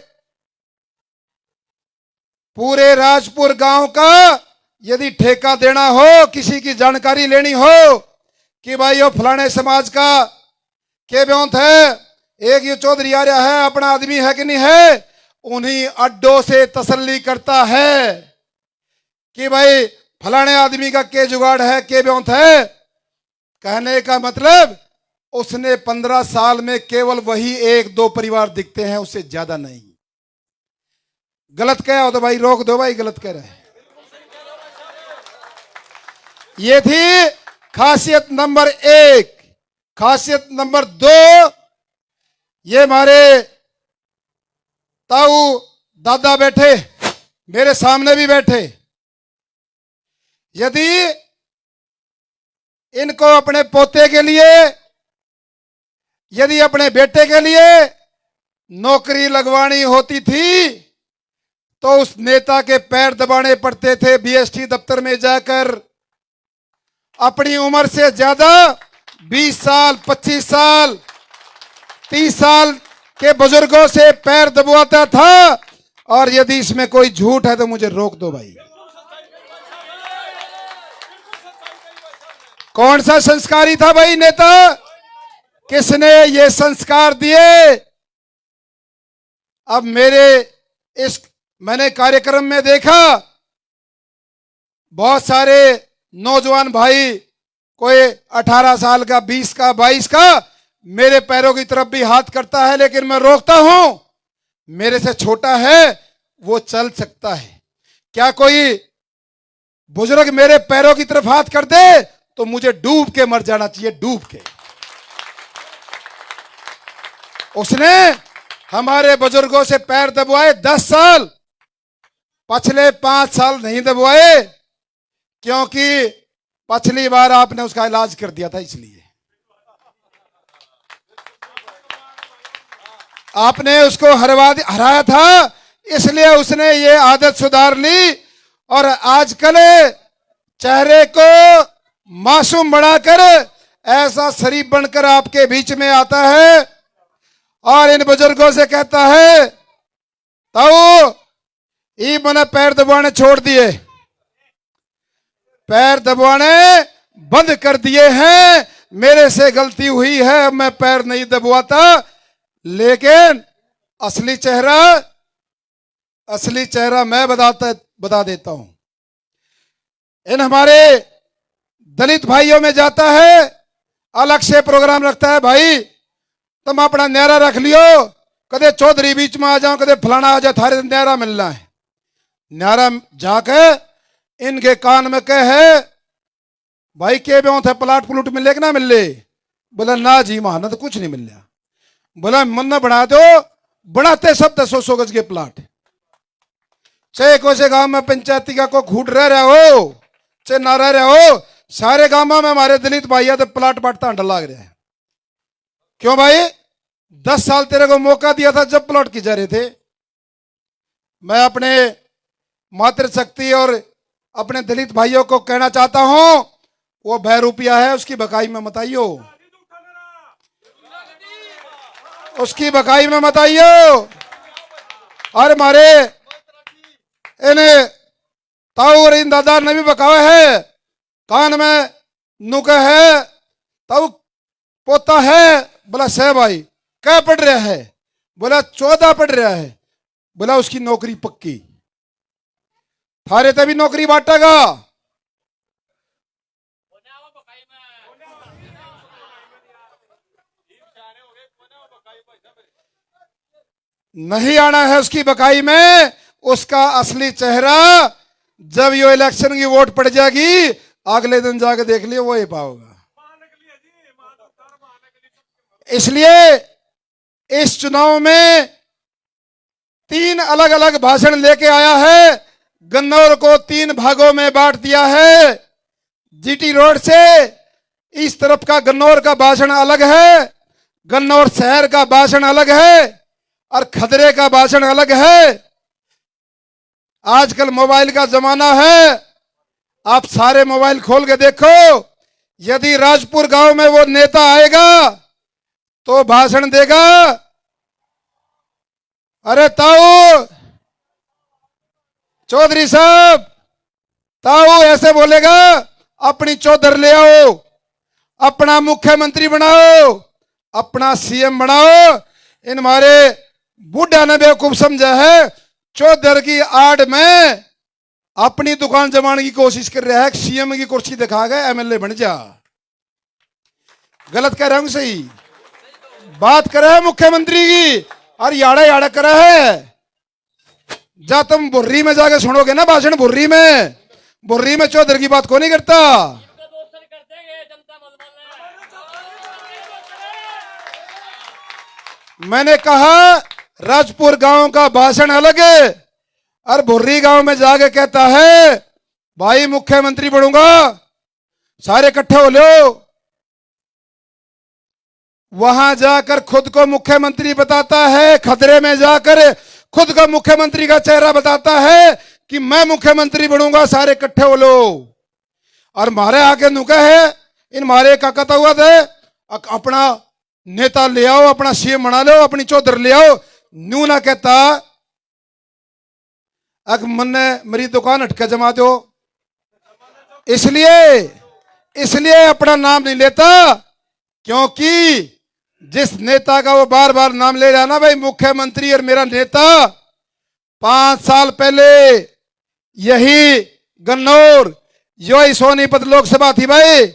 पूरे राजपुर गांव का यदि ठेका देना हो, किसी की जानकारी लेनी हो कि भाई यो फलाने समाज का के ब्योंत है, एक ये चौधरी आ रहा है, अपना आदमी है कि नहीं है, उन्हीं अड्डों से तसल्ली करता है कि भाई फलाने आदमी का के जुगाड़ है, के ब्योंत है। कहने का मतलब, उसने 15 साल में केवल वही 1-2 परिवार दिखते हैं, उससे ज्यादा नहीं। गलत कह हो तो भाई रोक दो, भाई गलत कह रहे हैं। ये थी खासियत नंबर 1। खासियत नंबर 2, ये हमारे ताऊ दादा बैठे, मेरे सामने भी बैठे। यदि इनको अपने पोते के लिए, यदि अपने बेटे के लिए नौकरी लगवानी होती थी तो उस नेता के पैर दबाने पड़ते थे बीएसटी दफ्तर में जाकर। अपनी उम्र से ज्यादा 20 साल 25 साल 30 साल के बुजुर्गों से पैर दबवाता था। और यदि इसमें कोई झूठ है तो मुझे रोक दो भाई। कौन सा संस्कारी था भाई नेता? किसने ये संस्कार दिए? अब मैंने कार्यक्रम में देखा बहुत सारे नौजवान भाई, कोई 18 साल का, 20 का, 22 का, मेरे पैरों की तरफ भी हाथ करता है, लेकिन मैं रोकता हूं। मेरे से छोटा है वो चल सकता है। क्या कोई बुजुर्ग मेरे पैरों की तरफ हाथ कर दे तो मुझे डूब के मर जाना चाहिए, डूब के। उसने हमारे बुजुर्गों से पैर दबवाए 10 साल, पिछले 5 साल नहीं दबवाए, क्योंकि पिछली बार आपने उसका इलाज कर दिया था, इसलिए आपने उसको हराया था, इसलिए उसने ये आदत सुधार ली। और आजकल चेहरे को मासूम बनाकर ऐसा शरीफ बनकर आपके बीच में आता है और इन बुजुर्गों से कहता है, ताऊ ई मैंने पैर दबाने छोड़ दिए, पैर दबाने बंद कर दिए हैं, मेरे से गलती हुई है, अब मैं पैर नहीं दबवाता, लेकिन असली चेहरा मैं बता देता हूं। इन हमारे दलित भाइयों में जाता है, अलग से प्रोग्राम रखता है, भाई तुम अपना न्यारा रख लियो, कदे चौधरी बीच में आ जाओ, कदे फलाना आ जाओ, थारे न्यारा मिलना है। न्यारा जाके इनके कान में कहे, भाई के भी थे प्लाट प्लूट मिले कि ना मिले? बोला ना जी महाना तो कुछ नहीं मिल रहा। बोला मन बना दो, बनाते सब 100 गज के प्लाट, चाहे कोई से गांव में पंचायती का को खूट रह रहा हो चाहे ना रह रहा हो, सारे गांव में हमारे दलित भाई तो प्लाट बांटता अंडा लाग रहा है। क्यों भाई? 10 साल तेरे को मौका दिया था जब प्लॉट की जा रहे थे। मैं अपने मातृशक्ति और अपने दलित भाइयों को कहना चाहता हूं, वो 2 रुपया है उसकी बकाई में मत आइयो, उसकी बकाई में मत आइयो। और मारे इन्हें ताऊ और इन दादा ने भी बकाया है, कान में नुका है, ताऊ पोता है। बोला सह भाई क्या पढ़ रहा है? बोला 14 पढ़ रहा है। बोला उसकी नौकरी पक्की, थारे तभी नौकरी बांटेगा। नहीं आना है उसकी बकाई में। उसका असली चेहरा जब ये इलेक्शन की वोट पड़ जाएगी, अगले दिन जाके देख लियो, वो ही पाओगा। इसलिए इस चुनाव में 3 अलग अलग भाषण लेके आया है। गन्नौर को 3 भागों में बांट दिया है। जीटी रोड से इस तरफ का गन्नौर का भाषण अलग है, गन्नौर शहर का भाषण अलग है, और खदरे का भाषण अलग है। आजकल मोबाइल का जमाना है, आप सारे मोबाइल खोल के देखो। यदि राजपुर गांव में वो नेता आएगा तो भाषण देगा, अरे ताऊ चौधरी साहब, ताऊ ऐसे बोलेगा, अपनी चौधर ले आओ, अपना मुख्यमंत्री बनाओ, अपना सीएम बनाओ। इन हमारे बुढ़ा ने बेवकूफ समझा है, चौधर की आड़ में अपनी दुकान जमाने की कोशिश कर रहा है, सीएम की कुर्सी दिखा गए एमएलए बन जा। गलत कह रहा हूं सही बात कर रहा है मुख्यमंत्री की, और याड़ा याड़ा कर रहा है। जा तुम बुर्री में जाके सुनोगे ना भाषण, बुर्री में चौधर की बात को नहीं करता। मैंने कहा राजपुर गांव का भाषण अलग है, और बुर्री गांव में जाके कहता है भाई मुख्यमंत्री बनूंगा, सारे इकट्ठे हो लो। वहां जाकर खुद को मुख्यमंत्री बताता है, खदरे में जाकर खुद को मुख्यमंत्री का चेहरा बताता है कि मैं मुख्यमंत्री बनूंगा, सारे इकट्ठे हो लो। और मारे आके नुका है, इन मारे का कहता हुआ थे, अपना नेता ले आओ, अपना सीएम बना लो, अपनी चौधर ले आओ। न्यू ना कहता अक मन ने मेरी दुकान हटके जमा दो। इसलिए अपना नाम नहीं लेता, क्योंकि जिस नेता का वो बार बार नाम ले रहा ना, भाई मुख्यमंत्री और मेरा नेता, 5 साल पहले यही गन्नौर, यही सोनीपत लोकसभा थी भाई,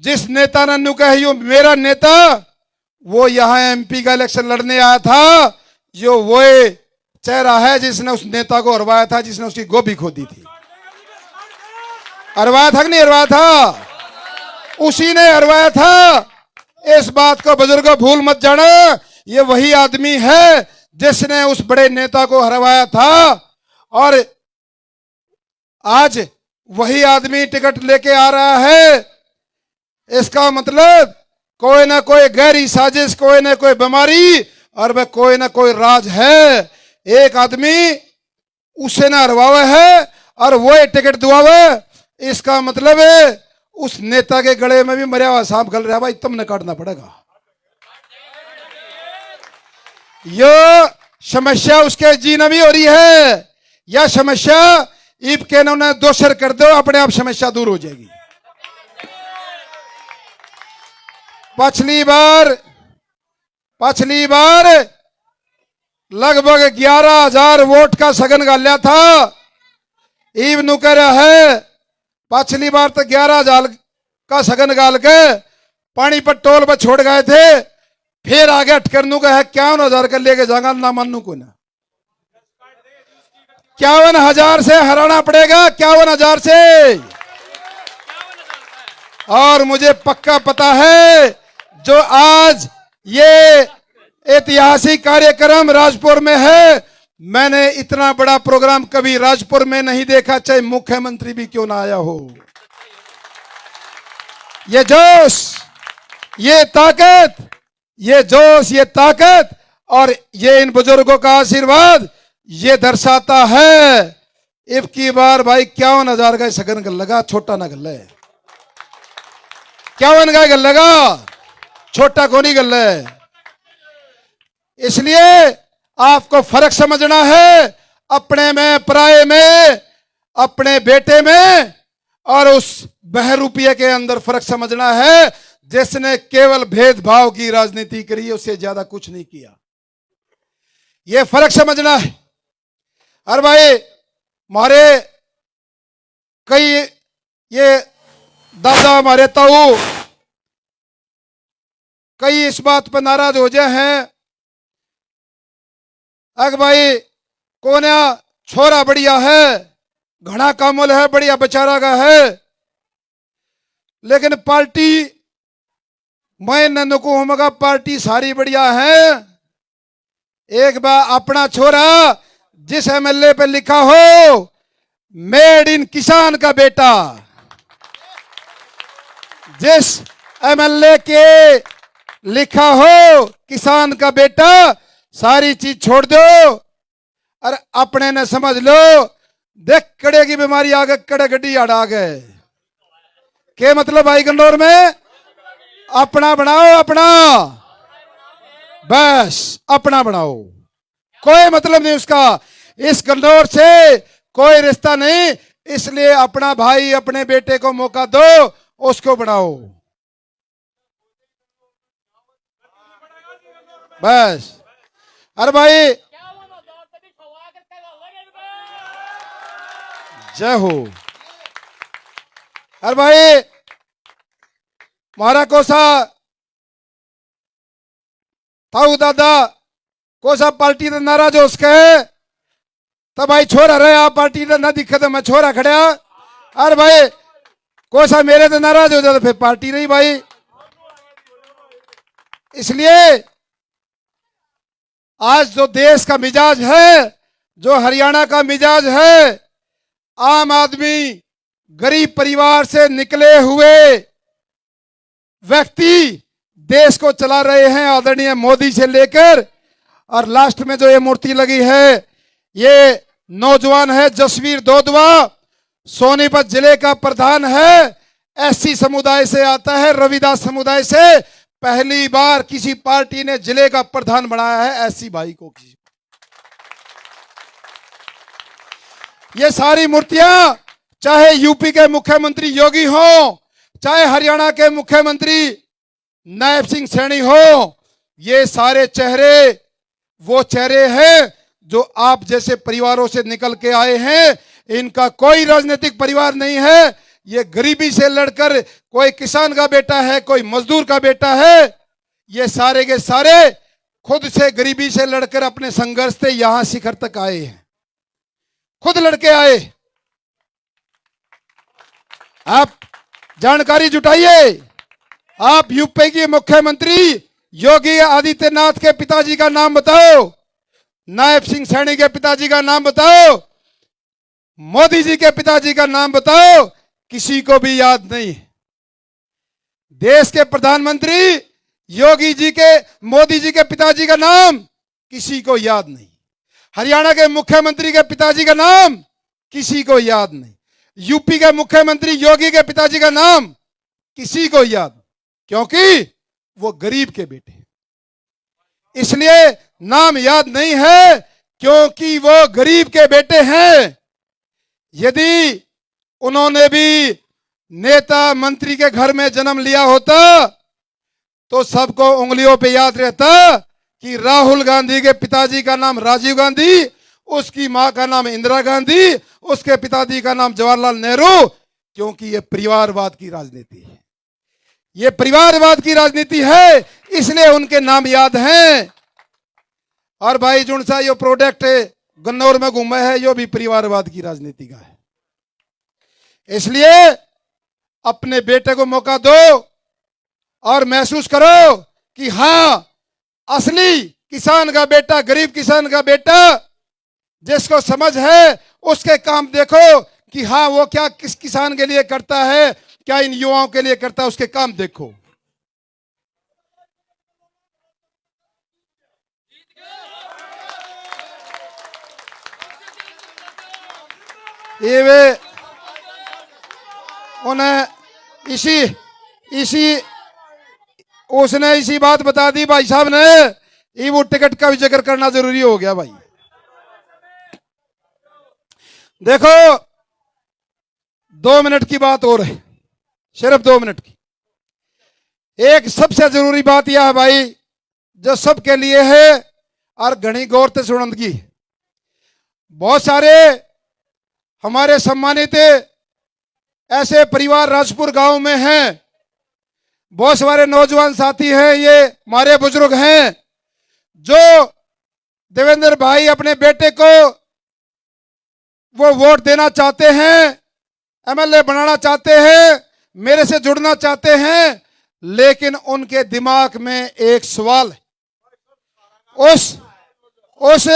जिस नेता ने नु कहा यो मेरा नेता, वो यहां एमपी का इलेक्शन लड़ने आया था। जो वो चेहरा है जिसने उस नेता को हरवाया था, जिसने उसकी गोभी खोदी थी। हरवाया था कि नहीं हरवाया था? उसी ने हरवाया था। इस बात को बुजुर्गों भूल मत जाना, ये वही आदमी है जिसने उस बड़े नेता को हरवाया था, और आज वही आदमी टिकट लेके आ रहा है। इसका मतलब कोई ना कोई गहरी साजिश, कोई ना कोई बीमारी, और वह कोई ना कोई राज है। एक आदमी उसे ना हरवावा है और वो टिकट दुआवा है। इसका मतलब है उस नेता के गले में भी मरा हुआ सांप गल रहा है, भाई तुमने काटना पड़ेगा। यह समस्या उसके जीने में हो रही है। यह समस्या ईब के उन्हें दोसर कर दो, अपने आप समस्या दूर हो जाएगी। पिछली बार लगभग 11,000 वोट का सगन गालिया था। ईवनू कह रहा है पिछली बार तो 11,000 का सगन गाल के पानी पर टोल पर छोड़ गए थे, फिर आगे अटकरनू का है 51,000 का लेके जाएगा ना मानू को ना। 51,000 से हराना पड़ेगा, 51,000 से। और मुझे पक्का पता है जो आज ये ऐतिहासिक कार्यक्रम राजपुर में है, मैंने इतना बड़ा प्रोग्राम कभी राजपुर में नहीं देखा, चाहे मुख्यमंत्री भी क्यों ना आया हो। ये जोश, ये ताकत, ये जोश, ये ताकत और ये इन बुजुर्गों का आशीर्वाद ये दर्शाता है। अब की बार भाई 51,000 का सगन गल लगा, छोटा ना गल है। 51 का गल लगा, छोटा को नहीं गल है। इसलिए आपको फर्क समझना है अपने में, पराये में, अपने बेटे में और उस बहरूपिये के अंदर फर्क समझना है जिसने केवल भेदभाव की राजनीति करी है, उससे ज्यादा कुछ नहीं किया। यह फर्क समझना है। अरे भाई हमारे कई ये दादा हमारे ताऊ कई इस बात पर नाराज हो जाए हैं, अग भाई कोन्या छोरा बढ़िया है, घना कामल है, बढ़िया बेचारा का है, लेकिन पार्टी मैं ननको होगा, पार्टी सारी बढ़िया है। एक बार अपना छोरा जिस एमएलए पे लिखा हो मेड इन किसान का बेटा, जिस एमएलए के लिखा हो किसान का बेटा, सारी चीज छोड़ दो और अपने ने समझ लो देख कड़े की बीमारी आ गए, कड़े गड्डी आड़ आ गए। के मतलब भाई गंडोर में अपना बनाओ, अपना बस अपना बनाओ, कोई मतलब नहीं उसका, इस गंडोर से कोई रिश्ता नहीं। इसलिए अपना भाई अपने बेटे को मौका दो, उसको बनाओ बस। अरे भाई जय हो। अरे भाई मारा कोसा ताऊ दादा कोसा पार्टी ने नाराज हो उसके, तब भाई छोरा रहे आप पार्टी ने ना दिखे तो मैं छोरा खड़ा। अरे भाई कोसा मेरे तो नाराज हो जाता फिर पार्टी नहीं भाई। इसलिए आज जो देश का मिजाज है, जो हरियाणा का मिजाज है, आम आदमी गरीब परिवार से निकले हुए व्यक्ति देश को चला रहे हैं, आदरणीय मोदी से लेकर। और लास्ट में जो ये मूर्ति लगी है ये नौजवान है जसवीर दोदवा, सोनीपत जिले का प्रधान है, एससी समुदाय से आता है, रविदास समुदाय से। पहली बार किसी पार्टी ने जिले का प्रधान बनाया है एससी भाई को। ये सारी मूर्तियां चाहे यूपी के मुख्यमंत्री योगी हो, चाहे हरियाणा के मुख्यमंत्री नायब सिंह सैनी हो, ये सारे चेहरे वो चेहरे हैं जो आप जैसे परिवारों से निकल के आए हैं। इनका कोई राजनीतिक परिवार नहीं है, ये गरीबी से लड़कर, कोई किसान का बेटा है, कोई मजदूर का बेटा है, ये सारे के सारे खुद से गरीबी से लड़कर अपने संघर्ष से यहां शिखर तक आए हैं, खुद लड़के आए। आप जानकारी जुटाइए, आप यूपी के मुख्यमंत्री योगी आदित्यनाथ के पिताजी का नाम बताओ, नायब सिंह सैनी के पिताजी का नाम बताओ, मोदी जी के पिताजी का नाम बताओ, किसी को भी याद नहीं। देश के प्रधानमंत्री योगी जी के, मोदी जी के पिताजी का नाम किसी को याद नहीं। हरियाणा के मुख्यमंत्री के पिताजी का नाम किसी को याद नहीं। यूपी के मुख्यमंत्री योगी के पिताजी का नाम किसी को याद, क्योंकि वो गरीब के बेटे, इसलिए नाम याद नहीं है, क्योंकि वो गरीब के बेटे हैं। यदि उन्होंने भी नेता मंत्री के घर में जन्म लिया होता तो सबको उंगलियों पे याद रहता कि राहुल गांधी के पिताजी का नाम राजीव गांधी, उसकी मां का नाम इंदिरा गांधी, उसके पिताजी का नाम जवाहरलाल नेहरू, क्योंकि ये परिवारवाद की राजनीति है। ये परिवारवाद की राजनीति है, इसलिए उनके नाम याद हैं। और भाई जुन सा ये प्रोडक्ट गन्नौर में घूमे है, यो भी परिवारवाद की राजनीति का है। इसलिए अपने बेटे को मौका दो और महसूस करो कि हाँ, असली किसान का बेटा, गरीब किसान का बेटा, जिसको समझ है उसके काम देखो कि हाँ वो क्या किस किसान के लिए करता है, क्या इन युवाओं के लिए करता है, उसके काम देखो। ये वे उन्हें उसने इसी बात बता दी भाई साहब ने, ये वो टिकट का भी जिक्र करना जरूरी हो गया भाई। देखो 2 मिनट की बात और है, सिर्फ 2 मिनट की। एक सबसे जरूरी बात यह है भाई, जो सबके लिए है और घनी गौर से सुनंदगी। बहुत सारे हमारे सम्मानित ऐसे परिवार राजपुर गांव में हैं, बहुत सारे नौजवान साथी हैं, ये हमारे बुजुर्ग हैं, जो देवेंद्र भाई अपने बेटे को वो वोट देना चाहते हैं, एमएलए बनाना चाहते हैं, मेरे से जुड़ना चाहते हैं, लेकिन उनके दिमाग में एक सवाल है। उस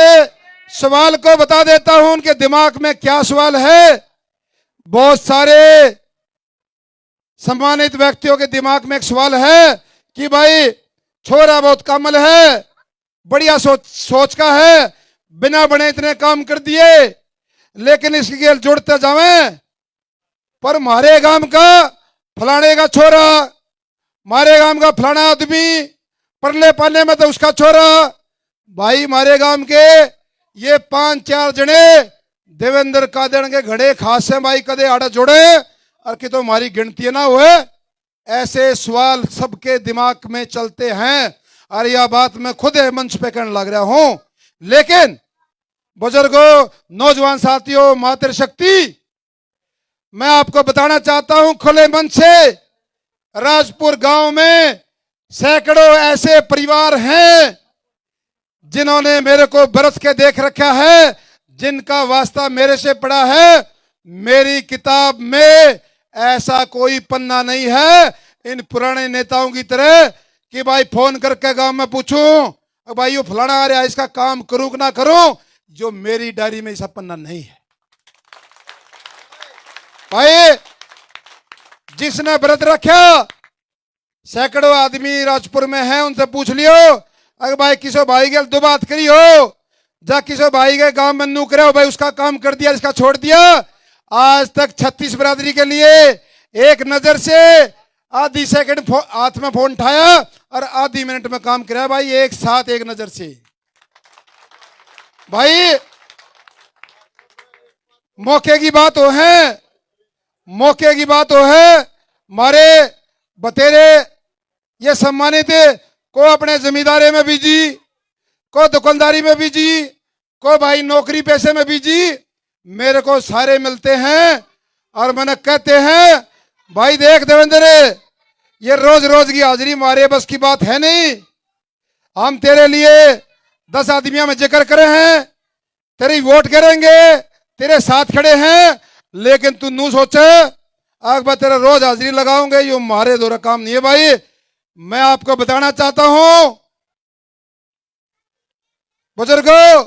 सवाल को बता देता हूं, उनके दिमाग में क्या सवाल है। बहुत सारे सम्मानित व्यक्तियों के दिमाग में एक सवाल है कि भाई छोरा बहुत कामल है, बढ़िया सोच का है, बिना बने इतने काम कर दिए, लेकिन इसके गेल जुड़ते जावे, पर मारे गांव का फलाने का छोरा, मारे गांव का फलाना आदमी, परले पाने में तो उसका छोरा। भाई मारे गांव के ये 5-4 जने देवेंद्र कादड़ के घड़े खास है भाई, कदे आड़ा जोड़े और कि तो हमारी गिनती ना हुए। ऐसे सवाल सबके दिमाग में चलते हैं और यह बात मैं खुद मंच पे कहने लग रहा हूं। लेकिन बुजुर्गों, नौजवान साथियों, मातृशक्ति, मैं आपको बताना चाहता हूं खुले मन से, राजपुर गांव में सैकड़ों ऐसे परिवार हैं जिन्होंने मेरे को बरस के देख रखा है, जिनका वास्ता मेरे से पड़ा है। मेरी किताब में ऐसा कोई पन्ना नहीं है इन पुराने नेताओं की तरह कि भाई फोन करके गांव में पूछूं भाई ये फलाना आ रहा है, इसका काम करूं कि ना करूं। जो मेरी डायरी में ऐसा पन्ना नहीं है भाई। जिसने व्रत रखा, सैकड़ों आदमी राजपुर में हैं, उनसे पूछ लियो अगर भाई किसी भाई के दो बात करी हो, जा किसी भाई के गांव में नू करे हो भाई, उसका काम कर दिया, इसका छोड़ दिया। आज तक 36 बरादरी के लिए एक नजर से आधी सेकंड हाथ में फोन उठाया और आधी मिनट में काम कराया भाई, एक साथ एक नजर से। भाई मौके की बात हो है, मौके की बात हो है। हमारे बतेरे ये सम्मानित को अपने जमींदारी में बीजी, को दुकानदारी में बीजी, को भाई नौकरी पैसे में बीजी, मेरे को सारे मिलते हैं और मैंने कहते हैं भाई देख देवेंद्र, ये रोज रोज की हाजिरी हमारे बस की बात है नहीं। हम तेरे लिए 10 आदमियों में जिक्र करे हैं, तेरी वोट करेंगे, तेरे साथ खड़े हैं, लेकिन तू नू सोचे आग बात तेरा रोज हाजिरी लगाओगे, ये हमारे द्वारा काम नहीं है भाई। मैं आपको बताना चाहता हूं बुजुर्गों,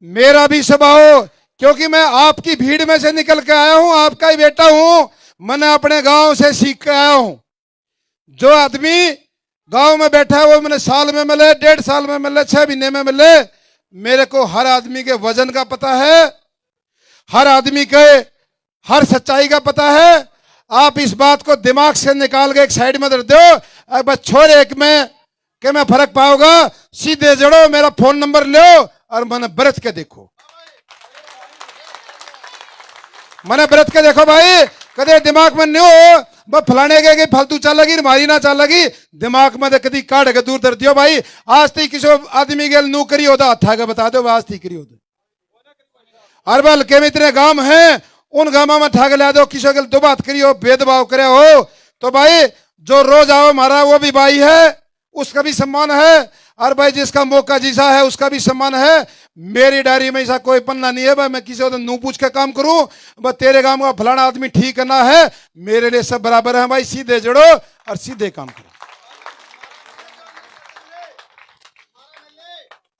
मेरा भी स्वभाव, क्योंकि मैं आपकी भीड़ में से निकल के आया हूं, आपका ही बेटा हूं, मैंने अपने गांव से सीख के आया हूं। जो आदमी गांव में बैठा है वो मैंने साल में मिले, 1.5 साल में मिले, 6 महीने में मिले, मेरे को हर आदमी के वजन का पता है, हर आदमी के हर सच्चाई का पता है। आप इस बात को दिमाग से निकाल के एक साइड में रख दो, अब बस छोड़ एक में कि मैं फर्क पाऊंगा, सीधे जड़ो, मेरा फोन नंबर लो और मैंने व्रत के देखो, मैंने व्रत के देखो भाई, कदे दिमाग में नहीं हो बस फलाने के फालतू चल लगी मारी ना चल लगी दिमाग में कदी काढ़ के दूर कर दियो भाई। आज तक किसी आदमी के नौकरी होता हथा के बता दो आज तक करी होता। और बल के इतने गांव हैं उन गांवों में ठग ला दो किसी के दो बात करी हो भेदभाव करे हो तो भाई जो रोज आओ हमारा वो भी भाई है उसका भी सम्मान है। और भाई जिसका मौका जीसा है उसका भी सम्मान है। मेरी डायरी में ऐसा कोई पन्ना नहीं है भाई मैं किसी को नू पूछ के काम करूं बस तेरे गांव का फलाना आदमी ठीक करना है मेरे लिए सब बराबर है भाई। सीधे जड़ो और सीधे काम करो।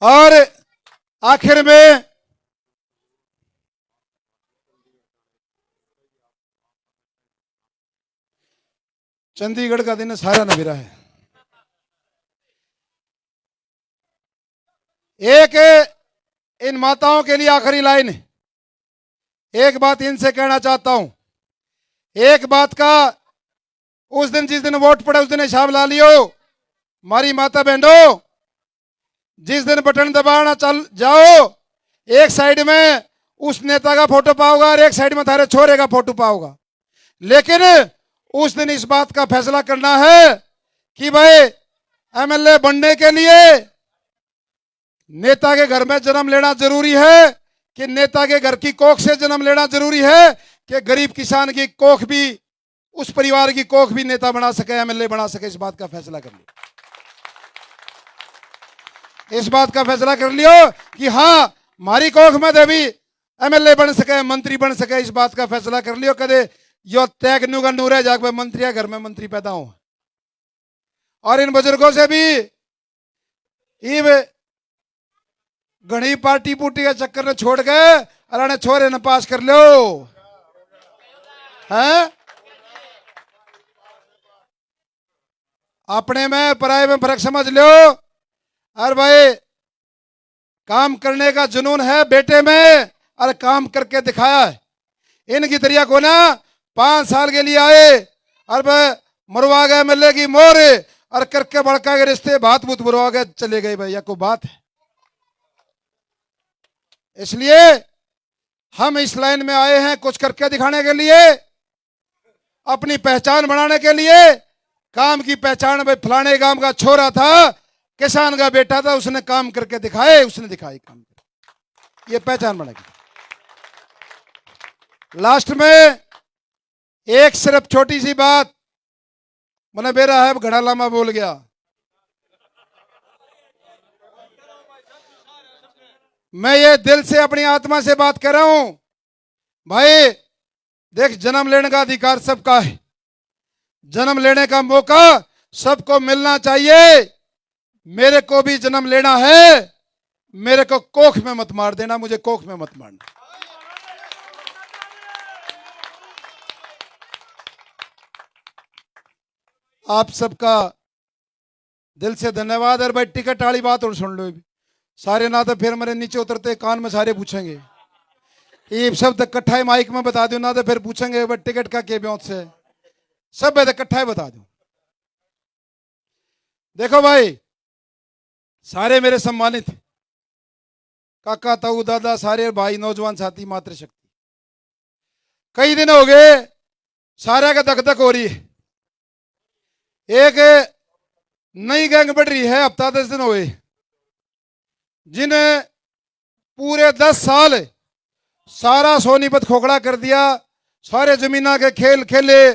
और आखिर में चंडीगढ़ का दिन सारा नबीरा है। एक इन माताओं के लिए आखिरी लाइन एक बात इनसे कहना चाहता हूं। एक बात का उस दिन जिस दिन वोट पड़े उस दिन हिसाब ला लियो। हमारी माता बहनों जिस दिन बटन दबाना चल जाओ एक साइड में उस नेता का फोटो पाओगा और एक साइड में थारे छोरे का फोटो पाओगा। लेकिन उस दिन इस बात का फैसला करना है कि भाई एमएलए बनने के लिए नेता के घर में जन्म लेना जरूरी है कि नेता के घर की कोख से जन्म लेना जरूरी है कि गरीब किसान की कोख भी उस परिवार की कोख भी नेता बना सके एमएलए बना सके। इस बात का फैसला कर लियो। इस बात का फैसला कर लियो कि हाँ हमारी कोख में भी एमएलए बन सके मंत्री बन सके। इस बात का फैसला कर लियो कदे यो तैग नुगा नूरे जाके मंत्री या घर में मंत्री पैदा हो। और इन बुजुर्गों से भी घनी पार्टी पुटी के चक्कर ने छोड़ गए और छोरे ने पास कर लो हैं। अपने में पराये में फर्क समझ लो। और भाई काम करने का जुनून है बेटे में और काम करके दिखाया है। इनकी तरिया को ना 5 साल के लिए आए और भाई मरवा गए एमएलए की मोर और करके बड़का के रिश्ते बात बूत मरवा गए चले गए। भैया को बात है। इसलिए हम इस लाइन में आए हैं कुछ करके दिखाने के लिए अपनी पहचान बनाने के लिए। काम की पहचान भाई फलाने गांव का छोरा था किसान का बेटा था उसने काम करके दिखाए उसने दिखाई काम करके ये पहचान बनेगी। लास्ट में एक सिर्फ छोटी सी बात मैंने बेरा है घड़ा लामा बोल गया। मैं ये दिल से अपनी आत्मा से बात कर रहा हूं भाई। देख जन्म लेने का अधिकार सबका है। जन्म लेने का मौका सबको मिलना चाहिए। मेरे को भी जन्म लेना है। मेरे को कोख में मत मार देना मुझे कोख में मत मारना। आप सबका दिल से धन्यवाद। और भाई टिकट वाली बात और सुन लो सारे ना तो फिर मेरे नीचे उतरते कान में सारे पूछेंगे ये शब्द इकट्ठा माइक में बता दो ना तो फिर पूछेंगे भाई टिकट का क्या ब्योत से सब इकट्ठा बता दो। देखो भाई सारे मेरे सम्मानित काका ताऊ दादा सारे भाई नौजवान साथी मातृशक्ति कई दिन हो गए सारे का धक धक हो रही है। एक नई गैंग बढ़ रही है हफ्ता 10 दिन हुए जिन्हें पूरे 10 साल सारा सोनीपत खोखड़ा कर दिया। सारे जमीना के खेल खेले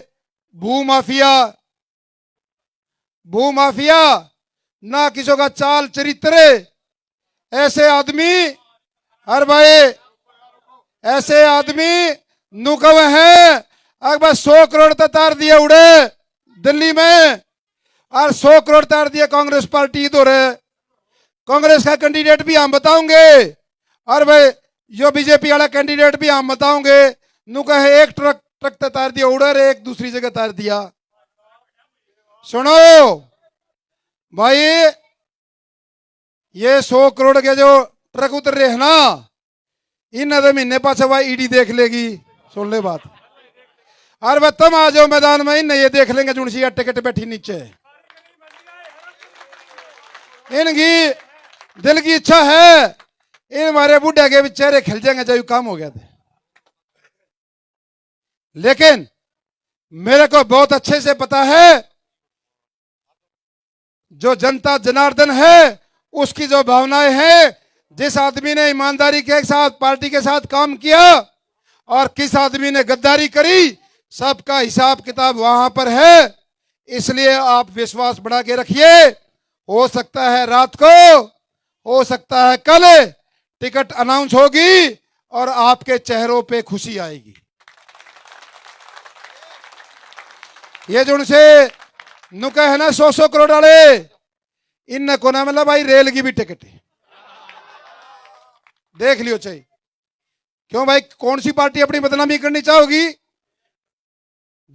भूमाफिया ना किसी का चाल चरित्र ऐसे आदमी। और भाई ऐसे आदमी नुकव है अगर 100 करोड़ तार दिए उड़े दिल्ली में और 100 करोड़ तार दिए कांग्रेस पार्टी इधर है। कांग्रेस का कैंडिडेट भी हम बताओगे और भाई जो बीजेपी वाला कैंडिडेट भी हम बताओगे। नु कहे एक ट्रक तार दिया उड़र एक दूसरी जगह तार दिया। सुनो भाई ये 100 करोड़ के जो ट्रक उतर रहे हैं ना इन महीने पास भाई ईडी देख लेगी। सुन ले बात। और वह तुम आ जाओ मैदान में इन ये देख लेंगे जुड़सी टिकट बैठी नीचे। इनकी दिल की इच्छा है इन हमारे बुढ़े के चेहरे खिल जाएंगे जब काम हो गया थे। लेकिन मेरे को बहुत अच्छे से पता है जो जनता जनार्दन है उसकी जो भावनाएं हैं, जिस आदमी ने ईमानदारी के साथ पार्टी के साथ काम किया और किस आदमी ने गद्दारी करी, सबका हिसाब किताब वहां पर है। इसलिए आप विश्वास बढ़ा के रखिए। हो सकता है रात को, हो सकता है कल टिकट अनाउंस होगी और आपके चेहरों पे खुशी आएगी। ये जो उनसे नुका है ना 100 करोड़ वाले, इन को ना मतलब भाई रेल की भी टिकट है, देख लियो चाहिए। क्यों भाई, कौन सी पार्टी अपनी बदनामी करनी चाहोगी?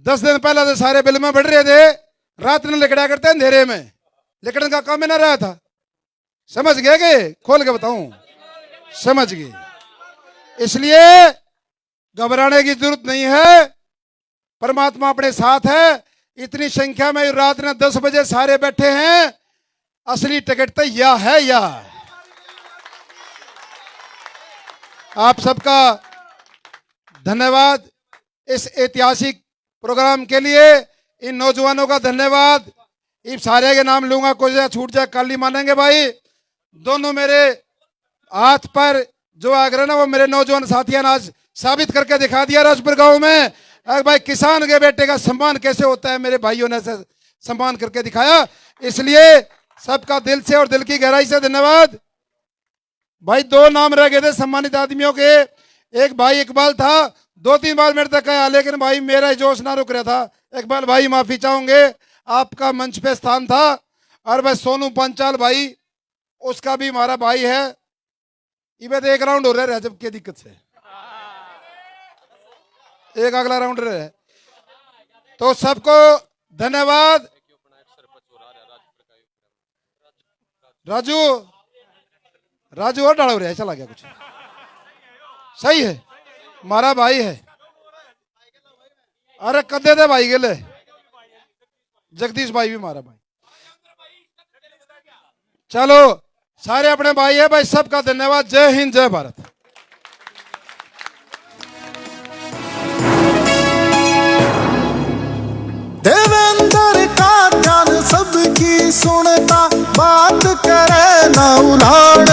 10 दिन पहले तो सारे बिल में बढ़ रहे थे, रात में लिखड़ा करते अंधेरे में, लिखड़न का काम ही ना रहा था। समझ गए कि खोल के बताऊं? समझ गए। इसलिए घबराने की जरूरत नहीं है, परमात्मा अपने साथ है। इतनी संख्या में रात में 10 बजे सारे बैठे हैं, असली टिकट तो यह है। यह आप सबका धन्यवाद इस ऐतिहासिक प्रोग्राम के लिए। इन नौजवानों का धन्यवाद। इन सारे के नाम लूंगा, कोई छूट जाए कल नहीं मानेंगे भाई। दोनों मेरे हाथ पर जो आग्रह ना वो मेरे नौजवान साथियों ने आज साबित करके दिखा दिया राजपुर गांव में। भाई किसान के बेटे का सम्मान कैसे होता है, मेरे भाइयों ने सम्मान करके दिखाया। इसलिए सबका दिल से और दिल की गहराई से धन्यवाद। भाई 2 नाम रह गए थे सम्मानित आदमियों के। एक भाई इकबाल था, 2-3 बार मेरे तक आया, लेकिन भाई मेरा जोश ना रुक रहा था। इकबाल भाई माफी चाहूंगे, आपका मंच पे स्थान था। और भाई सोनू पंचाल भाई, उसका भी हमारा भाई है। इबे तो एक राउंड हो रहा है जब के दिक्कत से, एक अगला राउंड रहे। तो सबको धन्यवाद। राजू और डाल रहा है, चला गया कुछ। सही है, हमारा भाई है। अरे कदे थे भाई गेले, जगदीश भाई भी हमारा भाई। चलो सारे अपने भाई है भाई, सबका धन्यवाद। जय हिंद, जय भारत। देवेंद्र का ध्यान सबकी सुनता, बात करे ना उलाड़